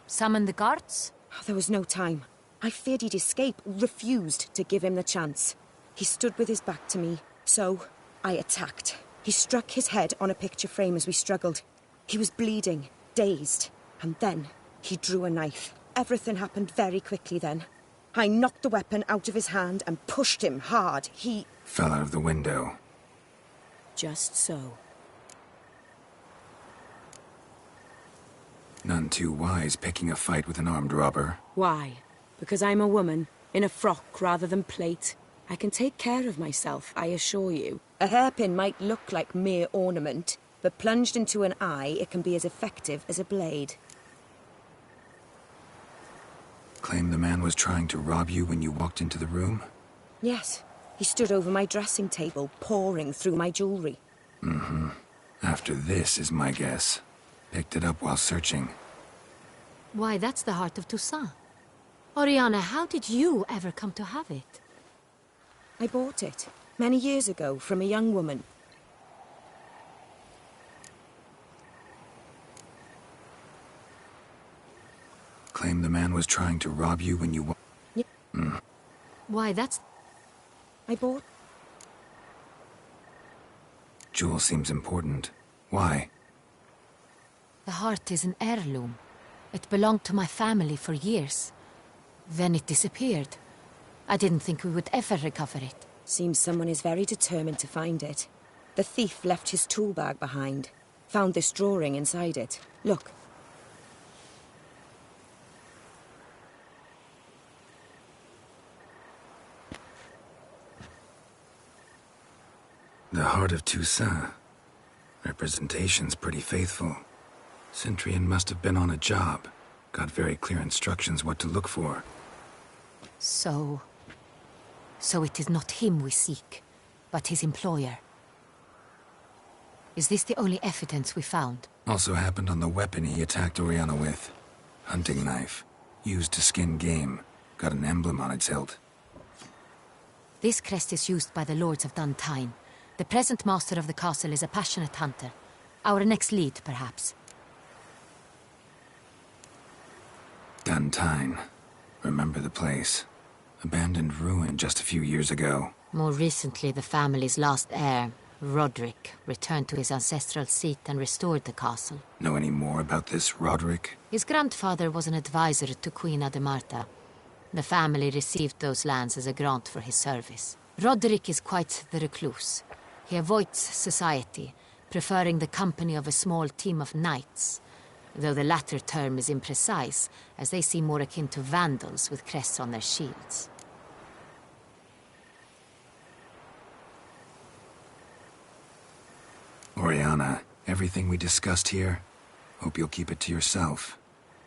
Speaker 2: Summon the guards?
Speaker 9: There was no time. I feared he'd escape, refused to give him the chance. He stood with his back to me, so I attacked. He struck his head on a picture frame as we struggled. He was bleeding, dazed, and then he drew a knife. Everything happened very quickly then. I knocked the weapon out of his hand and pushed him hard. He
Speaker 1: fell out of the window.
Speaker 9: Just so.
Speaker 1: None too wise picking a fight with an armed robber.
Speaker 9: Why? Because I'm a woman, in a frock rather than plate. I can take care of myself, I assure you. A hairpin might look like mere ornament, but plunged into an eye, it can be as effective as a blade.
Speaker 1: Claim the man was trying to rob you when you walked into the room?
Speaker 9: Yes. He stood over my dressing table, pouring through my jewelry.
Speaker 1: Mm-hmm. After this is my guess. Picked it up while searching.
Speaker 2: Why, that's the heart of Toussaint. Oriana, how did you ever come to have it?
Speaker 9: I bought it, many years ago, from a young woman.
Speaker 1: Claim the man was trying to rob you when you
Speaker 9: Yeah.
Speaker 2: Why, that's...
Speaker 9: I bought...
Speaker 1: Jewel seems important. Why?
Speaker 2: The heart is an heirloom. It belonged to my family for years. Then it disappeared. I didn't think we would ever recover it.
Speaker 9: Seems someone is very determined to find it. The thief left his tool bag behind. Found this drawing inside it. Look.
Speaker 1: The heart of Toussaint. Representation's pretty faithful. Centurion must have been on a job. Got very clear instructions what to look for.
Speaker 2: So it is not him we seek, but his employer. Is this the only evidence we found?
Speaker 1: Also happened on the weapon he attacked Oriana with. Hunting knife. Used to skin game. Got an emblem on its hilt.
Speaker 2: This crest is used by the Lords of Duntine. The present master of the castle is a passionate hunter. Our next lead, perhaps.
Speaker 1: Duntine. Remember the place. Abandoned ruin just a few years ago.
Speaker 2: More recently, the family's last heir, Roderick, returned to his ancestral seat and restored the castle.
Speaker 1: Know any more about this Roderick?
Speaker 2: His grandfather was an advisor to Queen Ademarta. The family received those lands as a grant for his service. Roderick is quite the recluse. He avoids society, preferring the company of a small team of knights, though the latter term is imprecise, as they seem more akin to vandals with crests on their shields.
Speaker 1: Oriana, everything we discussed here, hope you'll keep it to yourself.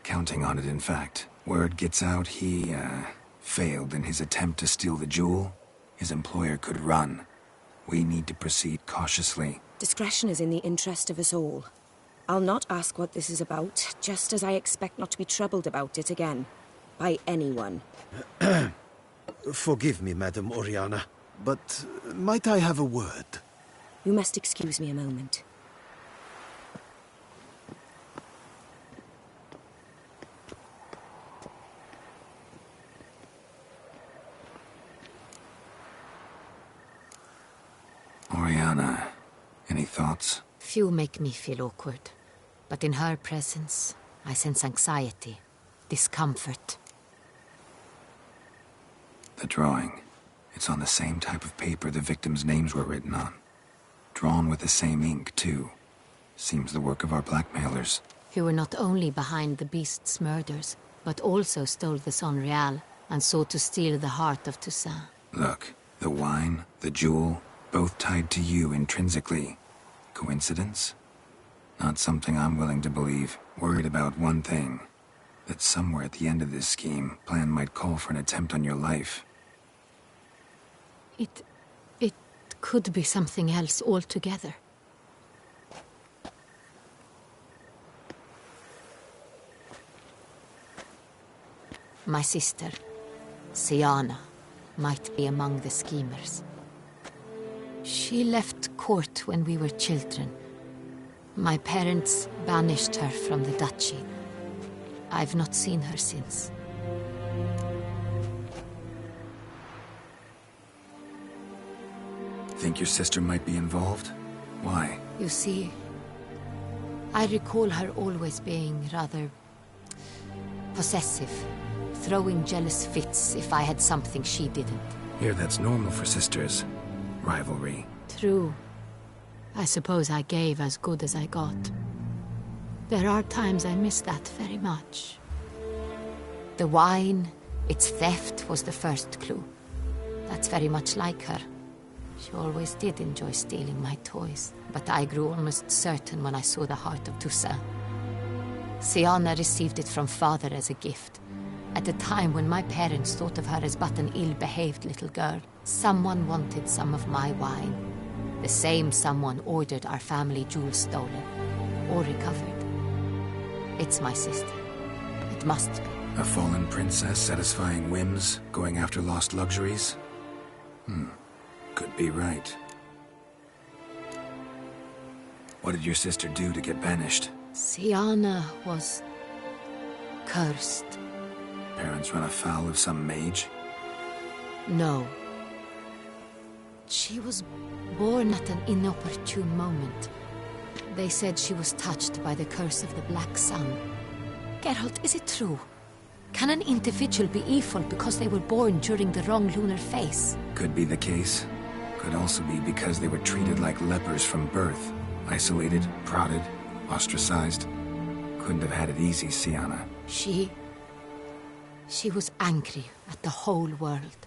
Speaker 1: Counting on it, in fact. Word gets out he, failed in his attempt to steal the jewel. His employer could run. We need to proceed cautiously.
Speaker 9: Discretion is in the interest of us all. I'll not ask what this is about, just as I expect not to be troubled about it again. By anyone.
Speaker 11: Forgive me, Madam Oriana, but might I have a word?
Speaker 9: You must excuse me a moment.
Speaker 1: Oriana, any thoughts?
Speaker 2: Few make me feel awkward, but in her presence, I sense anxiety, discomfort.
Speaker 1: The drawing. It's on the same type of paper the victims' names were written on. Drawn with the same ink, too. Seems the work of our blackmailers.
Speaker 2: Who were not only behind the beast's murders, but also stole the Son Real and sought to steal the heart of Toussaint.
Speaker 1: Look, the wine, the jewel, both tied to you intrinsically. Coincidence? Not something I'm willing to believe. Worried about one thing. That somewhere at the end of this scheme, plan might call for an attempt on your life.
Speaker 2: It could be something else altogether. My sister, Siana, might be among the schemers. She left court when we were children. My parents banished her from the duchy. I've not seen her since.
Speaker 1: Think your sister might be involved? Why?
Speaker 2: You see, I recall her always being rather possessive, throwing jealous fits if I had something she didn't.
Speaker 1: Here, that's normal for sisters. Rivalry.
Speaker 2: True. I suppose I gave as good as I got. There are times I miss that very much. The wine, its theft, was the first clue. That's very much like her. She always did enjoy stealing my toys, but I grew almost certain when I saw the heart of Toussaint. Siana received it from father as a gift. At a time when my parents thought of her as but an ill-behaved little girl, someone wanted some of my wine. The same someone ordered our family jewels stolen, or recovered. It's my sister. It must be.
Speaker 1: A fallen princess satisfying whims, going after lost luxuries? Could be right. What did your sister do to get banished?
Speaker 2: Siana was cursed.
Speaker 1: Parents run afoul of some mage?
Speaker 2: No. She was born at an inopportune moment. They said she was touched by the curse of the Black Sun. Geralt, is it true? Can an individual be evil because they were born during the wrong lunar phase?
Speaker 1: Could be the case. Could also be because they were treated like lepers from birth. Isolated, prodded, ostracized. Couldn't have had it easy, Siana.
Speaker 2: She was angry at the whole world.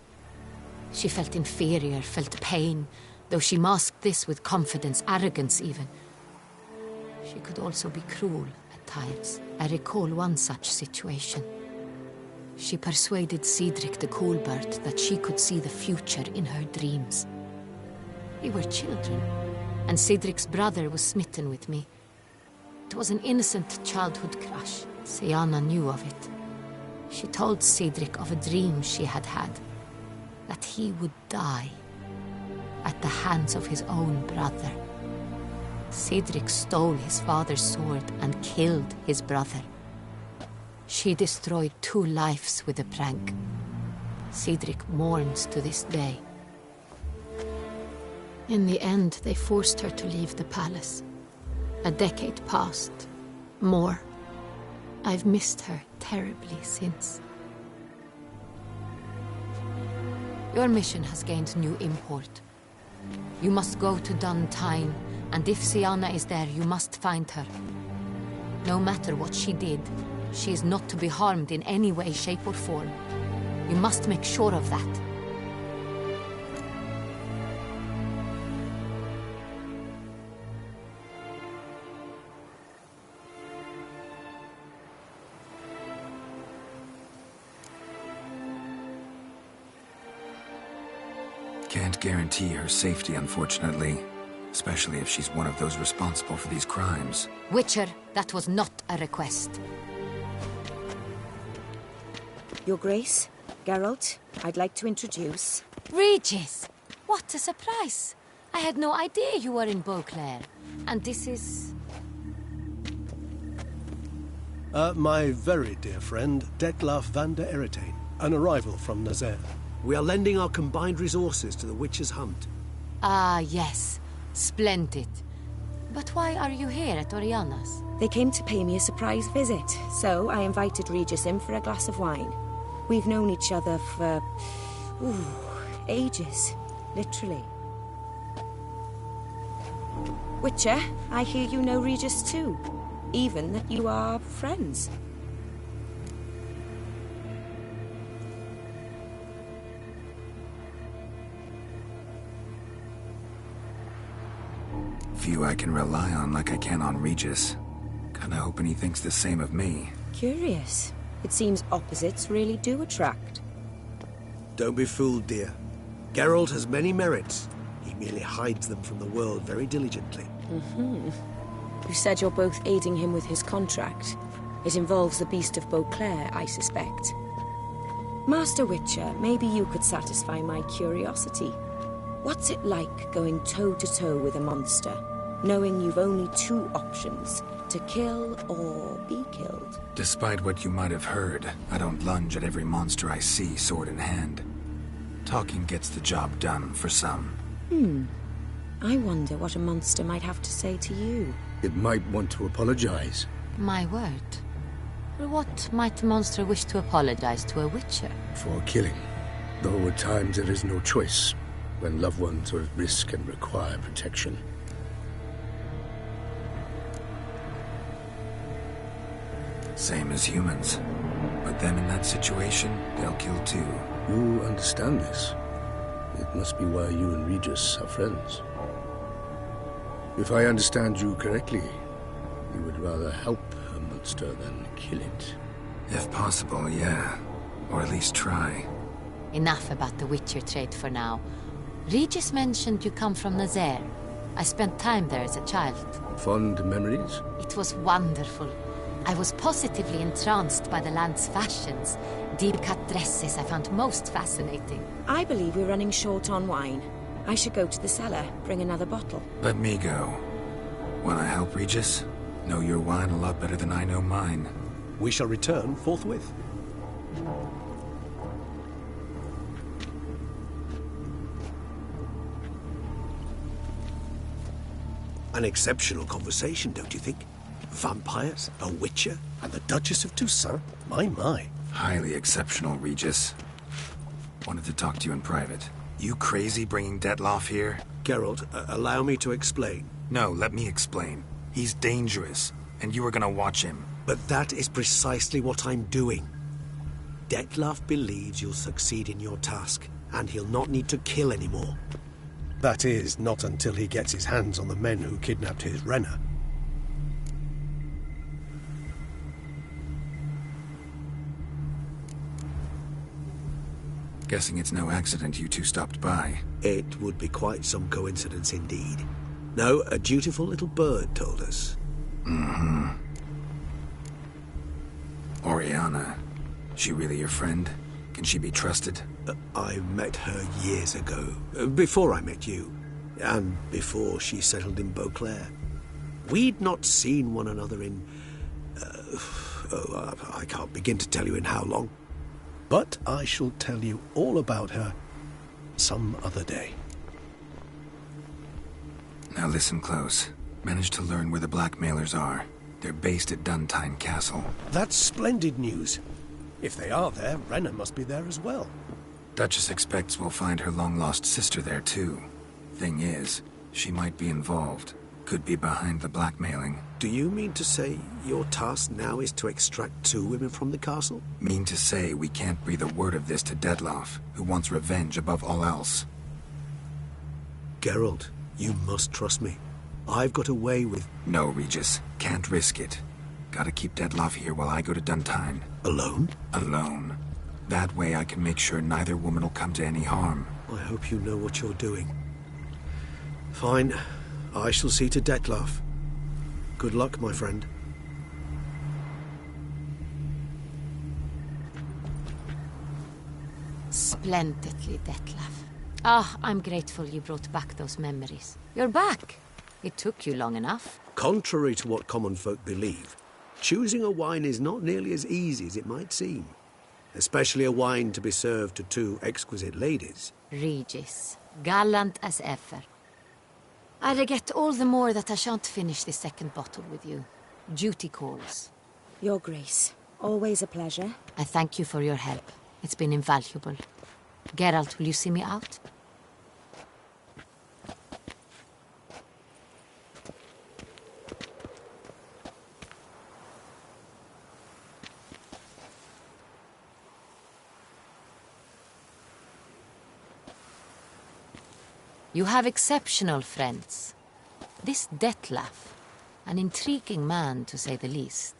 Speaker 2: She felt inferior, felt pain, though she masked this with confidence, arrogance even. She could also be cruel at times. I recall one such situation. She persuaded Cedric the Coolbird that she could see the future in her dreams. We were children, and Cedric's brother was smitten with me. It was an innocent childhood crush. Siana knew of it. She told Cedric of a dream she had had, that he would die at the hands of his own brother. Cedric stole his father's sword and killed his brother. She destroyed 2 lives with a prank. Cedric mourns to this day. In the end, they forced her to leave the palace. A decade passed. More. I've missed her terribly since. Your mission has gained new import. You must go to Duntine, and if Sianna is there, you must find her. No matter what she did, she is not to be harmed in any way, shape, or form. You must make sure of that.
Speaker 1: Can't guarantee her safety, unfortunately. Especially if she's one of those responsible for these crimes.
Speaker 2: Witcher, that was not a request.
Speaker 9: Your Grace, Geralt, I'd like to introduce...
Speaker 2: Regis! What a surprise! I had no idea you were in Beauclair. And this is...
Speaker 12: My very dear friend, Detlaf van der Eretain, an arrival from Nazaire.
Speaker 11: We are lending our combined resources to the Witcher's hunt.
Speaker 2: Ah, yes. Splendid. But why are you here at Oriana's?
Speaker 9: They came to pay me a surprise visit, so I invited Regis in for a glass of wine. We've known each other for... ages. Literally. Witcher, I hear you know Regis too. Even that you are friends.
Speaker 1: Few I can rely on like I can on Regis. Kinda hoping he thinks the same of me.
Speaker 9: Curious. It seems opposites really do attract.
Speaker 11: Don't be fooled, dear. Geralt has many merits. He merely hides them from the world very diligently.
Speaker 9: You said you're both aiding him with his contract. It involves the Beast of Beauclair, I suspect. Master Witcher, maybe you could satisfy my curiosity. What's it like going toe-to-toe with a monster, knowing you've only 2 options, to kill or be killed?
Speaker 1: Despite what you might have heard, I don't lunge at every monster I see sword in hand. Talking gets the job done for some.
Speaker 9: I wonder what a monster might have to say to you.
Speaker 5: It might want to apologize.
Speaker 2: My word. What might a monster wish to apologize to a Witcher?
Speaker 5: For killing. Though at times there is no choice, when loved ones are at risk and require protection.
Speaker 1: Same as humans. But them in that situation, they'll kill too.
Speaker 5: You understand this. It must be why you and Regis are friends. If I understand you correctly, you would rather help a monster than kill it.
Speaker 1: If possible, yeah. Or at least try.
Speaker 2: Enough about the Witcher trade for now. Regis mentioned you come from Nazaire. I spent time there as a child.
Speaker 5: Fond memories?
Speaker 2: It was wonderful. I was positively entranced by the land's fashions. Deep-cut dresses I found most fascinating.
Speaker 9: I believe we're running short on wine. I should go to the cellar, bring another bottle.
Speaker 1: Let me go. Wanna help, Regis? Know your wine a lot better than I know mine.
Speaker 12: We shall return forthwith.
Speaker 11: An exceptional conversation, don't you think? Vampires, a witcher,
Speaker 12: And the Duchess of Toussaint? My.
Speaker 1: Highly exceptional, Regis. Wanted to talk to you in private. You crazy bringing Detlaf here?
Speaker 11: Geralt, allow me to explain.
Speaker 1: No, let me explain. He's dangerous, and you were gonna watch him.
Speaker 11: But that is precisely what I'm doing. Detlaf believes you'll succeed in your task, and he'll not need to kill anymore.
Speaker 12: That is, not until he gets his hands on the men who kidnapped his Renner.
Speaker 1: Guessing it's no accident you two stopped by.
Speaker 11: It would be quite some coincidence indeed. No, a dutiful little bird told us.
Speaker 1: Oriana. She really your friend? Can she be trusted?
Speaker 11: I met her years ago, before I met you, and before she settled in Beauclair. We'd not seen one another in Oh, I can't begin to tell you in how long.
Speaker 12: But I shall tell you all about her some other day.
Speaker 1: Now listen close. Managed to learn where the blackmailers are. They're based at Duntine Castle.
Speaker 12: That's splendid news. If they are there, Renna must be there as well.
Speaker 1: Duchess expects we'll find her long-lost sister there, too. Thing is, she might be involved. Could be behind the blackmailing.
Speaker 11: Do you mean to say your task now is to extract 2 women from the castle?
Speaker 1: Mean to say we can't breathe a word of this to Dettlaff, who wants revenge above all else.
Speaker 11: Geralt, you must trust me. I've got away with...
Speaker 1: No, Regis. Can't risk it. Gotta keep Dettlaff here while I go to Duntine.
Speaker 11: Alone?
Speaker 1: Alone. That way I can make sure neither woman will come to any harm.
Speaker 11: I hope you know what you're doing. Fine. I shall see to Dettlaff. Good luck, my friend.
Speaker 2: Splendidly, Dettlaff. Ah, I'm grateful you brought back those memories. You're back! It took you long enough.
Speaker 11: Contrary to what common folk believe, choosing a wine is not nearly as easy as it might seem. Especially a wine to be served to 2 exquisite ladies.
Speaker 2: Regis, gallant as ever. I regret all the more that I shan't finish the second bottle with you. Duty calls.
Speaker 7: Your Grace, always a pleasure.
Speaker 2: I thank you for your help. It's been invaluable. Geralt, will you see me out? You have exceptional friends. This Dettlaff, an intriguing man to say the least.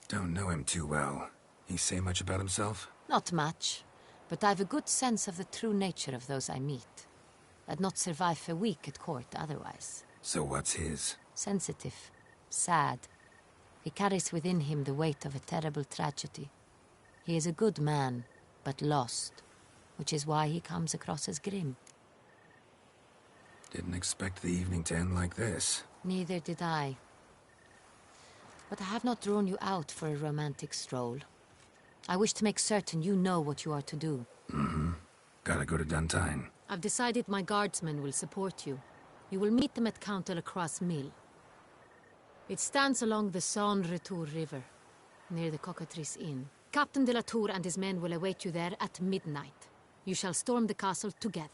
Speaker 1: Don't know him too well. He say much about himself?
Speaker 2: Not much, but I've a good sense of the true nature of those I meet. I'd not survive a week at court otherwise.
Speaker 1: So what's his?
Speaker 2: Sensitive, sad. He carries within him the weight of a terrible tragedy. He is a good man, but lost, which is why he comes across as grim.
Speaker 1: Didn't expect the evening to end like this.
Speaker 2: Neither did I. But I have not drawn you out for a romantic stroll. I wish to make certain you know what you are to do.
Speaker 1: Mm-hmm. Gotta go to Duntine.
Speaker 2: I've decided my guardsmen will support you. You will meet them at Count Delacroix' mill. It stands along the Saône-Retour River, near the Cockatrice Inn. Captain de la Tour and his men will await you there at midnight. You shall storm the castle together.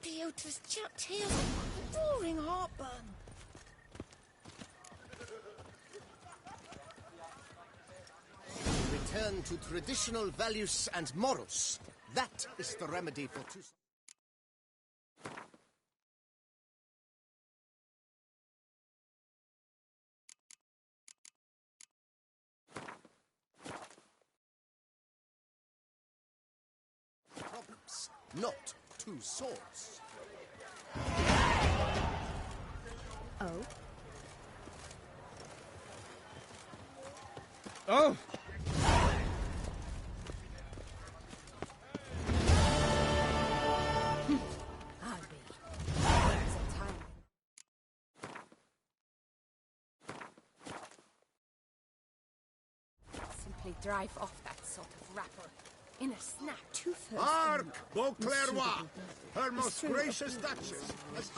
Speaker 7: Beautre's chapped heels, roaring heartburn.
Speaker 6: Return to traditional values and morals. That is the remedy for two... problems, not 2 swords.
Speaker 9: Oh?
Speaker 3: Oh!
Speaker 9: Simply drive off that sort of rabble. In a snap.
Speaker 10: Beauclair, her most gracious Duchess, has